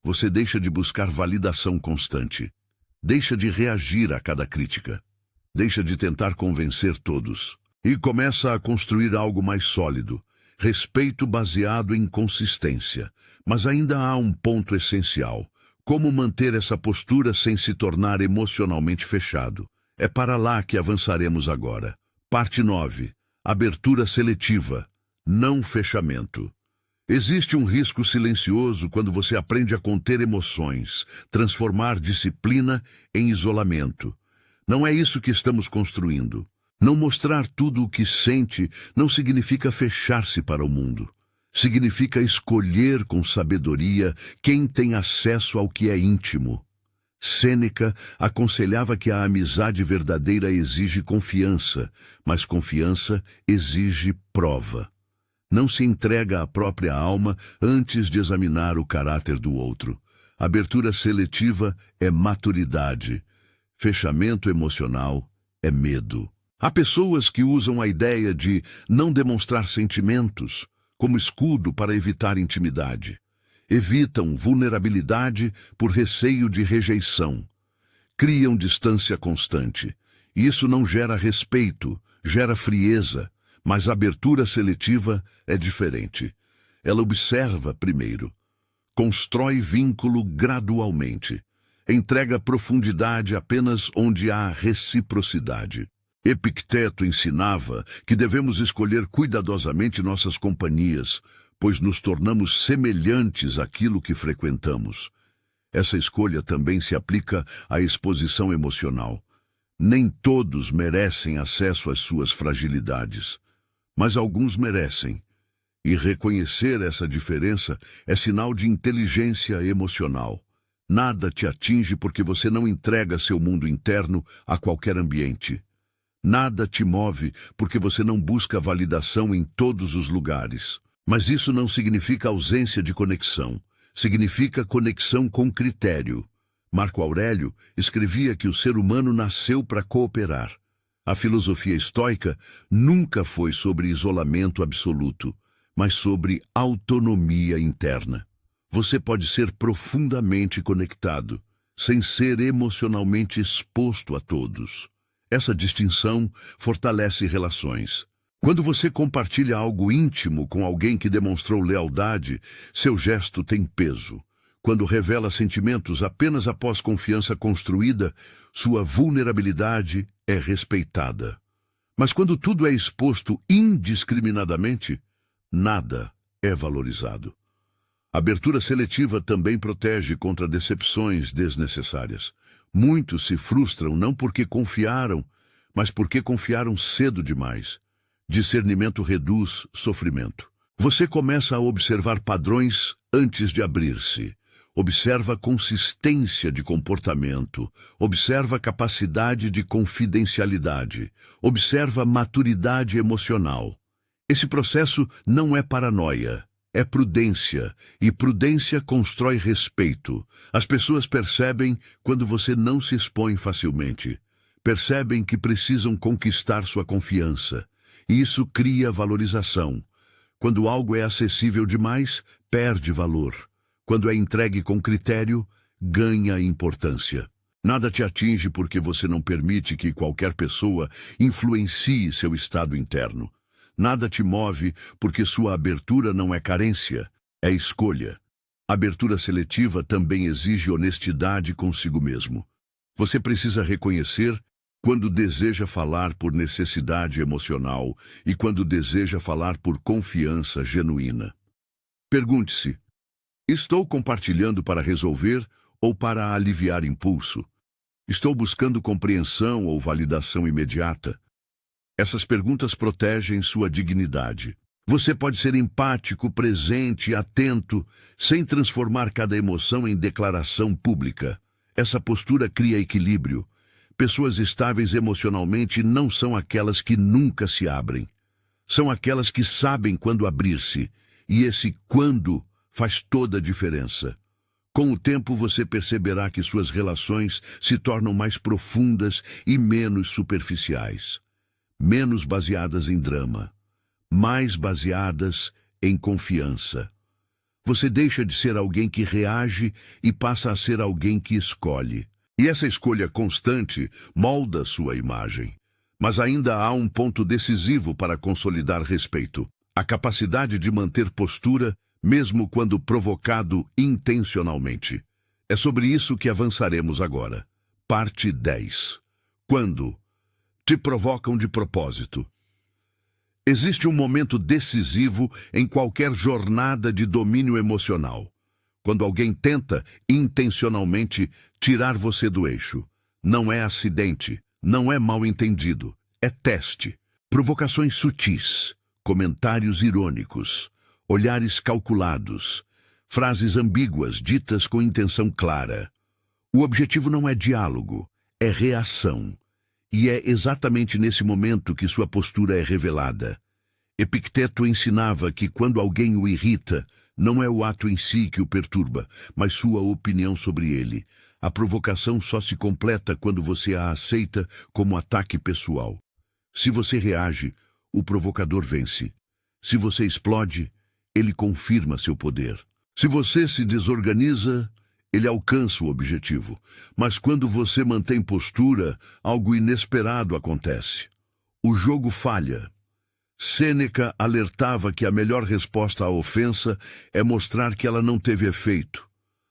Você deixa de buscar validação constante. Deixa de reagir a cada crítica. Deixa de tentar convencer todos. E começa a construir algo mais sólido. Respeito baseado em consistência. Mas ainda há um ponto essencial. Como manter essa postura sem se tornar emocionalmente fechado? É para lá que avançaremos agora. Parte 9. Abertura seletiva. Não fechamento. Existe um risco silencioso quando você aprende a conter emoções, transformar disciplina em isolamento. Não é isso que estamos construindo. Não mostrar tudo o que sente não significa fechar-se para o mundo. Significa escolher com sabedoria quem tem acesso ao que é íntimo. Sêneca aconselhava que a amizade verdadeira exige confiança, mas confiança exige prova. Não se entrega à própria alma antes de examinar o caráter do outro. Abertura seletiva é maturidade. Fechamento emocional é medo. Há pessoas que usam a ideia de não demonstrar sentimentos como escudo para evitar intimidade. Evitam vulnerabilidade por receio de rejeição. Criam distância constante. Isso não gera respeito, gera frieza. Mas a abertura seletiva é diferente. Ela observa primeiro, constrói vínculo gradualmente, entrega profundidade apenas onde há reciprocidade. Epicteto ensinava que devemos escolher cuidadosamente nossas companhias, pois nos tornamos semelhantes àquilo que frequentamos. Essa escolha também se aplica à exposição emocional. Nem todos merecem acesso às suas fragilidades. Mas alguns merecem. E reconhecer essa diferença é sinal de inteligência emocional. Nada te atinge porque você não entrega seu mundo interno a qualquer ambiente. Nada te move porque você não busca validação em todos os lugares. Mas isso não significa ausência de conexão. Significa conexão com critério. Marco Aurélio escrevia que o ser humano nasceu para cooperar. A filosofia estoica nunca foi sobre isolamento absoluto, mas sobre autonomia interna. Você pode ser profundamente conectado, sem ser emocionalmente exposto a todos. Essa distinção fortalece relações. Quando você compartilha algo íntimo com alguém que demonstrou lealdade, seu gesto tem peso. Quando revela sentimentos apenas após confiança construída, sua vulnerabilidade é respeitada. Mas quando tudo é exposto indiscriminadamente, nada é valorizado. A abertura seletiva também protege contra decepções desnecessárias. Muitos se frustram não porque confiaram, mas porque confiaram cedo demais. Discernimento reduz sofrimento. Você começa a observar padrões antes de abrir-se. Observa consistência de comportamento, observa capacidade de confidencialidade, observa maturidade emocional. Esse processo não é paranoia, é prudência, e prudência constrói respeito. As pessoas percebem quando você não se expõe facilmente. Percebem que precisam conquistar sua confiança, e isso cria valorização. Quando algo é acessível demais, perde valor. Quando é entregue com critério, ganha importância. Nada te atinge porque você não permite que qualquer pessoa influencie seu estado interno. Nada te move porque sua abertura não é carência, é escolha. Abertura seletiva também exige honestidade consigo mesmo. Você precisa reconhecer quando deseja falar por necessidade emocional e quando deseja falar por confiança genuína. Pergunte-se: Estou compartilhando para resolver ou para aliviar impulso? Estou buscando compreensão ou validação imediata? Essas perguntas protegem sua dignidade. Você pode ser empático, presente, atento, sem transformar cada emoção em declaração pública. Essa postura cria equilíbrio. Pessoas estáveis emocionalmente não são aquelas que nunca se abrem. São aquelas que sabem quando abrir-se. E esse quando faz toda a diferença. Com o tempo você perceberá que suas relações se tornam mais profundas e menos superficiais. Menos baseadas em drama. Mais baseadas em confiança. Você deixa de ser alguém que reage e passa a ser alguém que escolhe. E essa escolha constante molda sua imagem. Mas ainda há um ponto decisivo para consolidar respeito: a capacidade de manter postura, mesmo quando provocado intencionalmente. É sobre isso que avançaremos agora. Parte 10. Quando te provocam de propósito. Existe um momento decisivo em qualquer jornada de domínio emocional. Quando alguém tenta, intencionalmente, tirar você do eixo. Não é acidente, não é mal-entendido, é teste. Provocações sutis, comentários irônicos, olhares calculados, frases ambíguas ditas com intenção clara. O objetivo não é diálogo, é reação. E é exatamente nesse momento que sua postura é revelada. Epicteto ensinava que quando alguém o irrita, não é o ato em si que o perturba, mas sua opinião sobre ele. A provocação só se completa quando você a aceita como ataque pessoal. Se você reage, o provocador vence. Se você explode, ele confirma seu poder. Se você se desorganiza, ele alcança o objetivo. Mas quando você mantém postura, algo inesperado acontece. O jogo falha. Sêneca alertava que a melhor resposta à ofensa é mostrar que ela não teve efeito.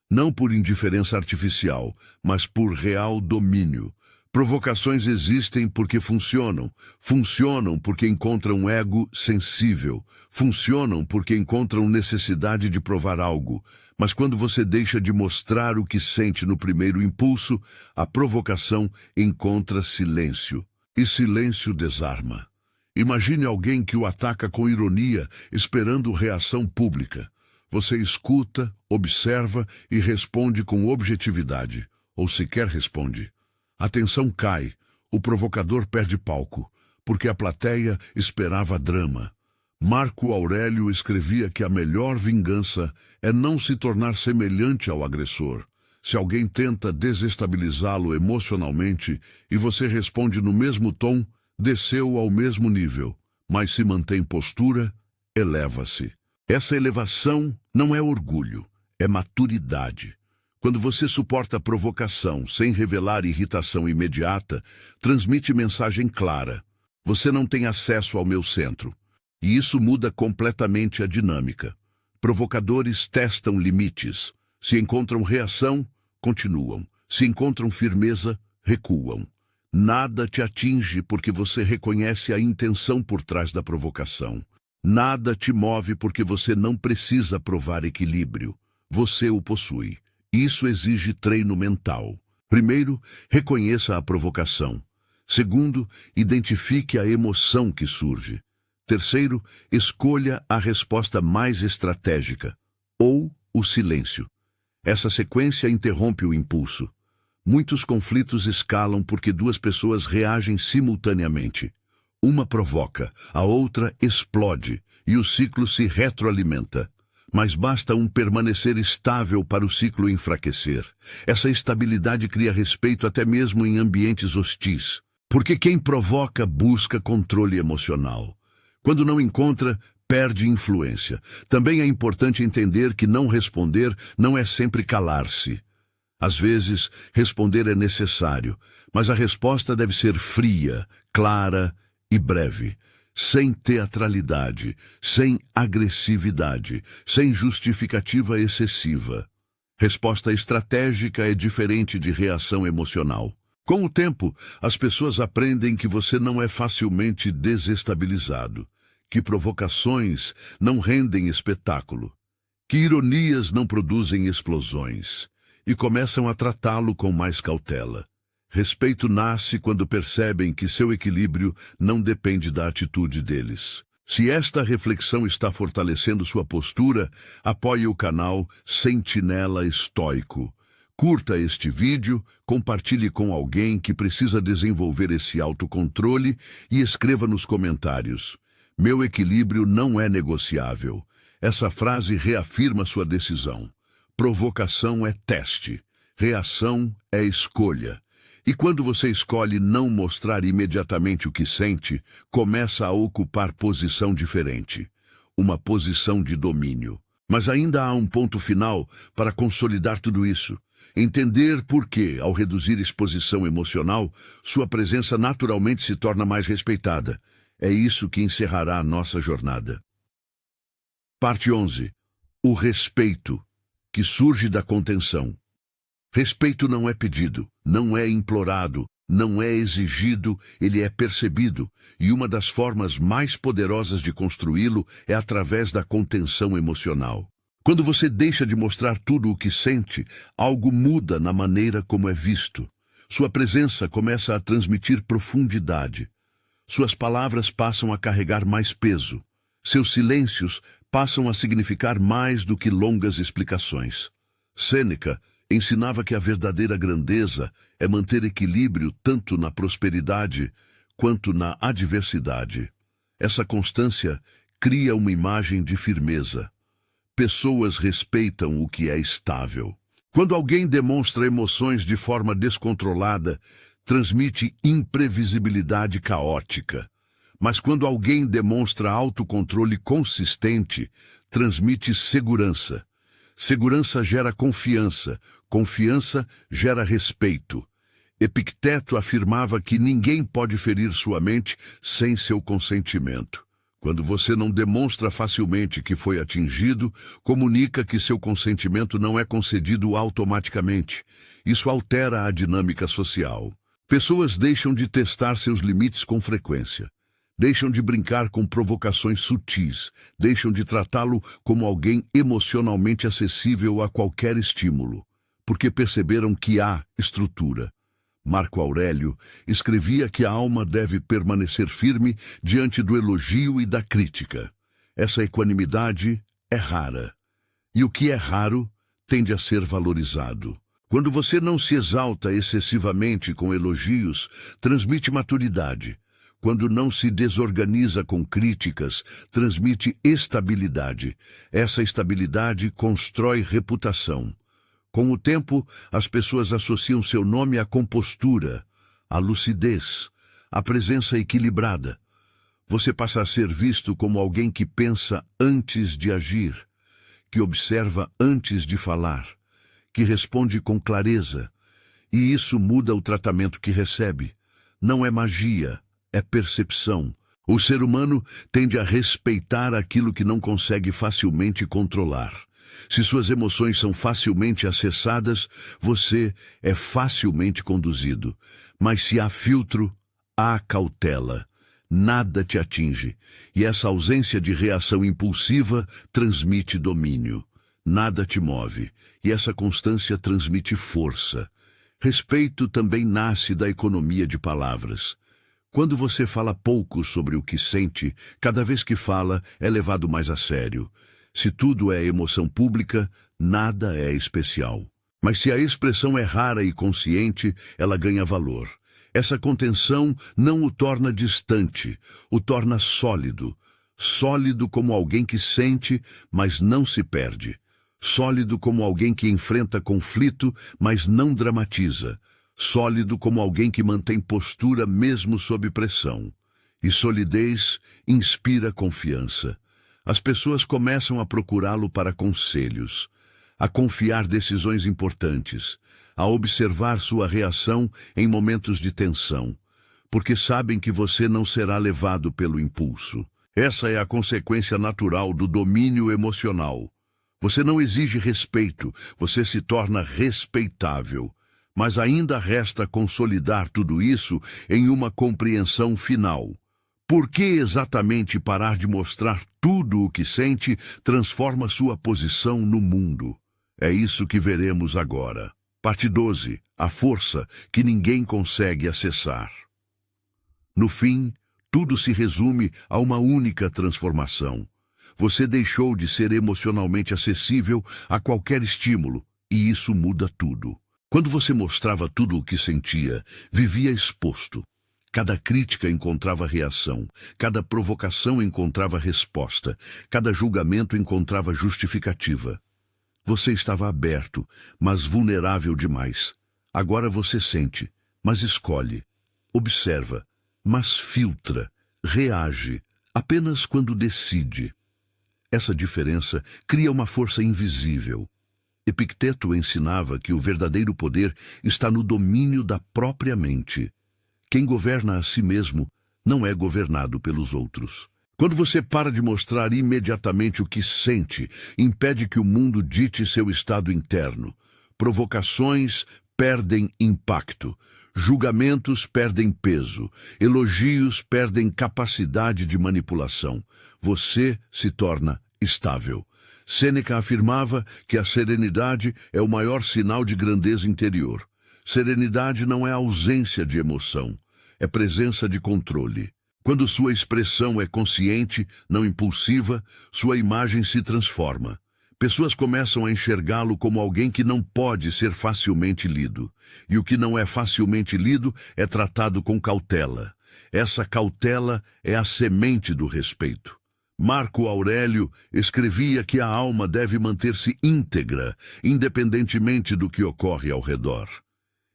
Não por indiferença artificial, mas por real domínio. Provocações existem porque funcionam. Funcionam porque encontram ego sensível. Funcionam porque encontram necessidade de provar algo. Mas quando você deixa de mostrar o que sente no primeiro impulso, a provocação encontra silêncio. E silêncio desarma. Imagine alguém que o ataca com ironia, esperando reação pública. Você escuta, observa e responde com objetividade. Ou sequer responde. A tensão cai, o provocador perde palco, porque a plateia esperava drama. Marco Aurélio escrevia que a melhor vingança é não se tornar semelhante ao agressor. Se alguém tenta desestabilizá-lo emocionalmente e você responde no mesmo tom, desceu ao mesmo nível, mas se mantém postura, eleva-se. Essa elevação não é orgulho, é maturidade. Quando você suporta a provocação sem revelar irritação imediata, transmite mensagem clara. Você não tem acesso ao meu centro. E isso muda completamente a dinâmica. Provocadores testam limites. Se encontram reação, continuam. Se encontram firmeza, recuam. Nada te atinge porque você reconhece a intenção por trás da provocação. Nada te move porque você não precisa provar equilíbrio. Você o possui. Isso exige treino mental. Primeiro, reconheça a provocação. Segundo, identifique a emoção que surge. Terceiro, escolha a resposta mais estratégica, ou o silêncio. Essa sequência interrompe o impulso. Muitos conflitos escalam porque duas pessoas reagem simultaneamente. Uma provoca, a outra explode, e o ciclo se retroalimenta. Mas basta um permanecer estável para o ciclo enfraquecer. Essa estabilidade cria respeito até mesmo em ambientes hostis. Porque quem provoca busca controle emocional. Quando não encontra, perde influência. Também é importante entender que não responder não é sempre calar-se. Às vezes, responder é necessário, mas a resposta deve ser fria, clara e breve. Sem teatralidade, sem agressividade, sem justificativa excessiva. Resposta estratégica é diferente de reação emocional. Com o tempo, as pessoas aprendem que você não é facilmente desestabilizado, que provocações não rendem espetáculo. Que ironias não produzem explosões e começam a tratá-lo com mais cautela. Respeito nasce quando percebem que seu equilíbrio não depende da atitude deles. Se esta reflexão está fortalecendo sua postura, apoie o canal Sentinela Estoico. Curta este vídeo, compartilhe com alguém que precisa desenvolver esse autocontrole e escreva nos comentários: "Meu equilíbrio não é negociável." Essa frase reafirma sua decisão. Provocação é teste, reação é escolha. E quando você escolhe não mostrar imediatamente o que sente, começa a ocupar posição diferente, uma posição de domínio. Mas ainda há um ponto final para consolidar tudo isso. Entender por que, ao reduzir exposição emocional, sua presença naturalmente se torna mais respeitada. É isso que encerrará a nossa jornada. Parte 11. O respeito, que surge da contenção. Respeito não é pedido, não é implorado, não é exigido, ele é percebido, e uma das formas mais poderosas de construí-lo é através da contenção emocional. Quando você deixa de mostrar tudo o que sente, algo muda na maneira como é visto. Sua presença começa a transmitir profundidade. Suas palavras passam a carregar mais peso. Seus silêncios passam a significar mais do que longas explicações. Sêneca ensinava que a verdadeira grandeza é manter equilíbrio tanto na prosperidade quanto na adversidade. Essa constância cria uma imagem de firmeza. Pessoas respeitam o que é estável. Quando alguém demonstra emoções de forma descontrolada, transmite imprevisibilidade caótica. Mas quando alguém demonstra autocontrole consistente, transmite segurança. Segurança gera confiança, confiança gera respeito. Epicteto afirmava que ninguém pode ferir sua mente sem seu consentimento. Quando você não demonstra facilmente que foi atingido, comunica que seu consentimento não é concedido automaticamente. Isso altera a dinâmica social. Pessoas deixam de testar seus limites com frequência. Deixam de brincar com provocações sutis, deixam de tratá-lo como alguém emocionalmente acessível a qualquer estímulo, porque perceberam que há estrutura. Marco Aurélio escrevia que a alma deve permanecer firme diante do elogio e da crítica. Essa equanimidade é rara, e o que é raro tende a ser valorizado. Quando você não se exalta excessivamente com elogios, transmite maturidade. Quando não se desorganiza com críticas, transmite estabilidade. Essa estabilidade constrói reputação. Com o tempo, as pessoas associam seu nome à compostura, à lucidez, à presença equilibrada. Você passa a ser visto como alguém que pensa antes de agir, que observa antes de falar, que responde com clareza. E isso muda o tratamento que recebe. Não é magia. É percepção. O ser humano tende a respeitar aquilo que não consegue facilmente controlar. Se suas emoções são facilmente acessadas, você é facilmente conduzido. Mas se há filtro, há cautela. Nada te atinge. E essa ausência de reação impulsiva transmite domínio. Nada te move. E essa constância transmite força. Respeito também nasce da economia de palavras. Quando você fala pouco sobre o que sente, cada vez que fala é levado mais a sério. Se tudo é emoção pública, nada é especial. Mas se a expressão é rara e consciente, ela ganha valor. Essa contenção não o torna distante, o torna sólido. Sólido como alguém que sente, mas não se perde. Sólido como alguém que enfrenta conflito, mas não dramatiza. Sólido como alguém que mantém postura mesmo sob pressão. E solidez inspira confiança. As pessoas começam a procurá-lo para conselhos, a confiar decisões importantes, a observar sua reação em momentos de tensão, porque sabem que você não será levado pelo impulso. Essa é a consequência natural do domínio emocional. Você não exige respeito, você se torna respeitável. Mas ainda resta consolidar tudo isso em uma compreensão final. Por que exatamente parar de mostrar tudo o que sente transforma sua posição no mundo? É isso que veremos agora. Parte 12. A força que ninguém consegue acessar. No fim, tudo se resume a uma única transformação. Você deixou de ser emocionalmente acessível a qualquer estímulo, e isso muda tudo. Quando você mostrava tudo o que sentia, vivia exposto. Cada crítica encontrava reação, cada provocação encontrava resposta, cada julgamento encontrava justificativa. Você estava aberto, mas vulnerável demais. Agora você sente, mas escolhe. Observa, mas filtra, reage, apenas quando decide. Essa diferença cria uma força invisível. Epicteto ensinava que o verdadeiro poder está no domínio da própria mente. Quem governa a si mesmo não é governado pelos outros. Quando você para de mostrar imediatamente o que sente, impede que o mundo dite seu estado interno. Provocações perdem impacto. Julgamentos perdem peso. Elogios perdem capacidade de manipulação. Você se torna estável. Sêneca afirmava que a serenidade é o maior sinal de grandeza interior. Serenidade não é ausência de emoção, é presença de controle. Quando sua expressão é consciente, não impulsiva, sua imagem se transforma. Pessoas começam a enxergá-lo como alguém que não pode ser facilmente lido. E o que não é facilmente lido é tratado com cautela. Essa cautela é a semente do respeito. Marco Aurélio escrevia que a alma deve manter-se íntegra, independentemente do que ocorre ao redor.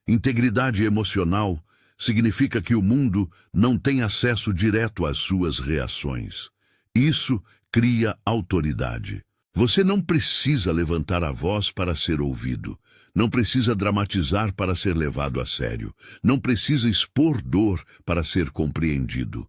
Integridade emocional significa que o mundo não tem acesso direto às suas reações. Isso cria autoridade. Você não precisa levantar a voz para ser ouvido. Não precisa dramatizar para ser levado a sério. Não precisa expor dor para ser compreendido.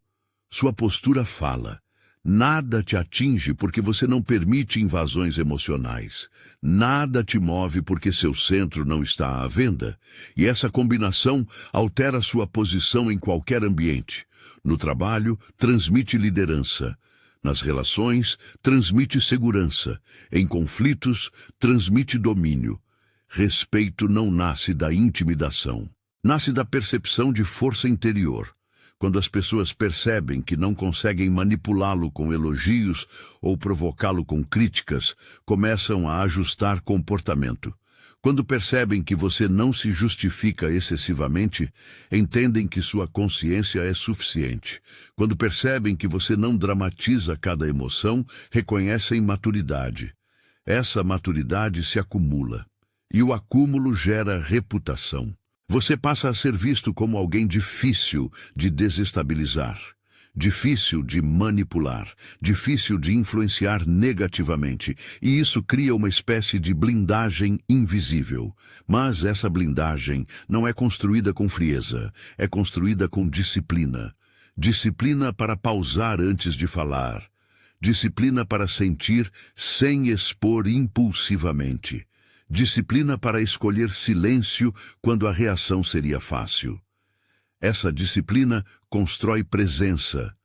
Sua postura fala. Nada te atinge porque você não permite invasões emocionais. Nada te move porque seu centro não está à venda. E essa combinação altera sua posição em qualquer ambiente. No trabalho, transmite liderança. Nas relações, transmite segurança. Em conflitos, transmite domínio. Respeito não nasce da intimidação. Nasce da percepção de força interior. Quando as pessoas percebem que não conseguem manipulá-lo com elogios ou provocá-lo com críticas, começam a ajustar comportamento. Quando percebem que você não se justifica excessivamente, entendem que sua consciência é suficiente. Quando percebem que você não dramatiza cada emoção, reconhecem maturidade. Essa maturidade se acumula, e o acúmulo gera reputação. Você passa a ser visto como alguém difícil de desestabilizar, difícil de manipular, difícil de influenciar negativamente, e isso cria uma espécie de blindagem invisível. Mas essa blindagem não é construída com frieza, é construída com disciplina. Disciplina para pausar antes de falar. Disciplina para sentir sem expor impulsivamente. Disciplina para escolher silêncio quando a reação seria fácil. Essa disciplina constrói presença.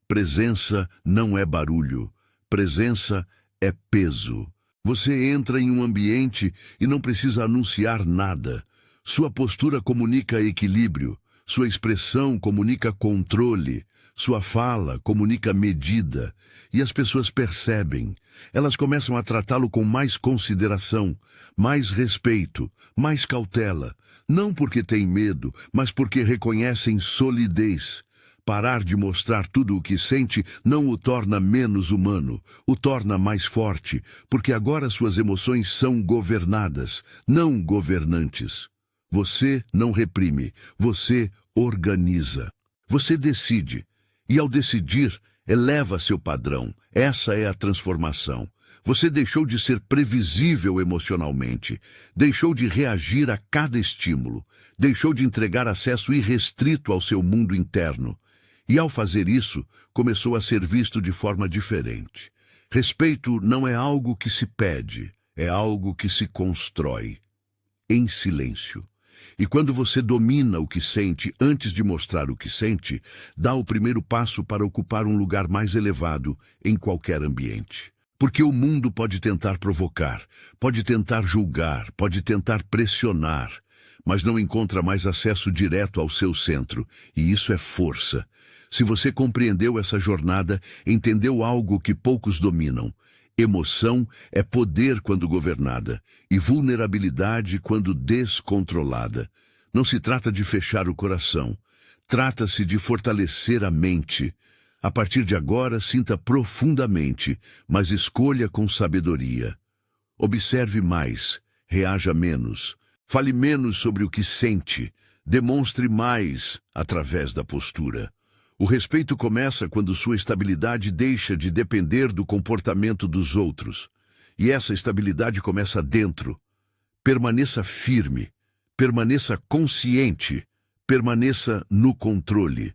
Presença não é barulho. Presença é peso. Você entra em um ambiente e não precisa anunciar nada. Sua postura comunica equilíbrio. Sua expressão comunica controle. Sua fala comunica medida. E as pessoas percebem. Elas começam a tratá-lo com mais consideração, mais respeito, mais cautela. Não porque têm medo, mas porque reconhecem solidez. Parar de mostrar tudo o que sente não o torna menos humano, o torna mais forte, porque agora suas emoções são governadas, não governantes. Você não reprime, você organiza. Você decide. E ao decidir, eleva seu padrão. Essa é a transformação. Você deixou de ser previsível emocionalmente. Deixou de reagir a cada estímulo. Deixou de entregar acesso irrestrito ao seu mundo interno. E ao fazer isso, começou a ser visto de forma diferente. Respeito não é algo que se pede, é algo que se constrói. Em silêncio. E quando você domina o que sente antes de mostrar o que sente, dá o primeiro passo para ocupar um lugar mais elevado em qualquer ambiente. Porque o mundo pode tentar provocar, pode tentar julgar, pode tentar pressionar, mas não encontra mais acesso direto ao seu centro, e isso é força. Se você compreendeu essa jornada, entendeu algo que poucos dominam. Emoção é poder quando governada, e vulnerabilidade quando descontrolada. Não se trata de fechar o coração, trata-se de fortalecer a mente. A partir de agora, sinta profundamente, mas escolha com sabedoria. Observe mais, reaja menos, fale menos sobre o que sente, demonstre mais através da postura. O respeito começa quando sua estabilidade deixa de depender do comportamento dos outros. E essa estabilidade começa dentro. Permaneça firme, permaneça consciente, permaneça no controle.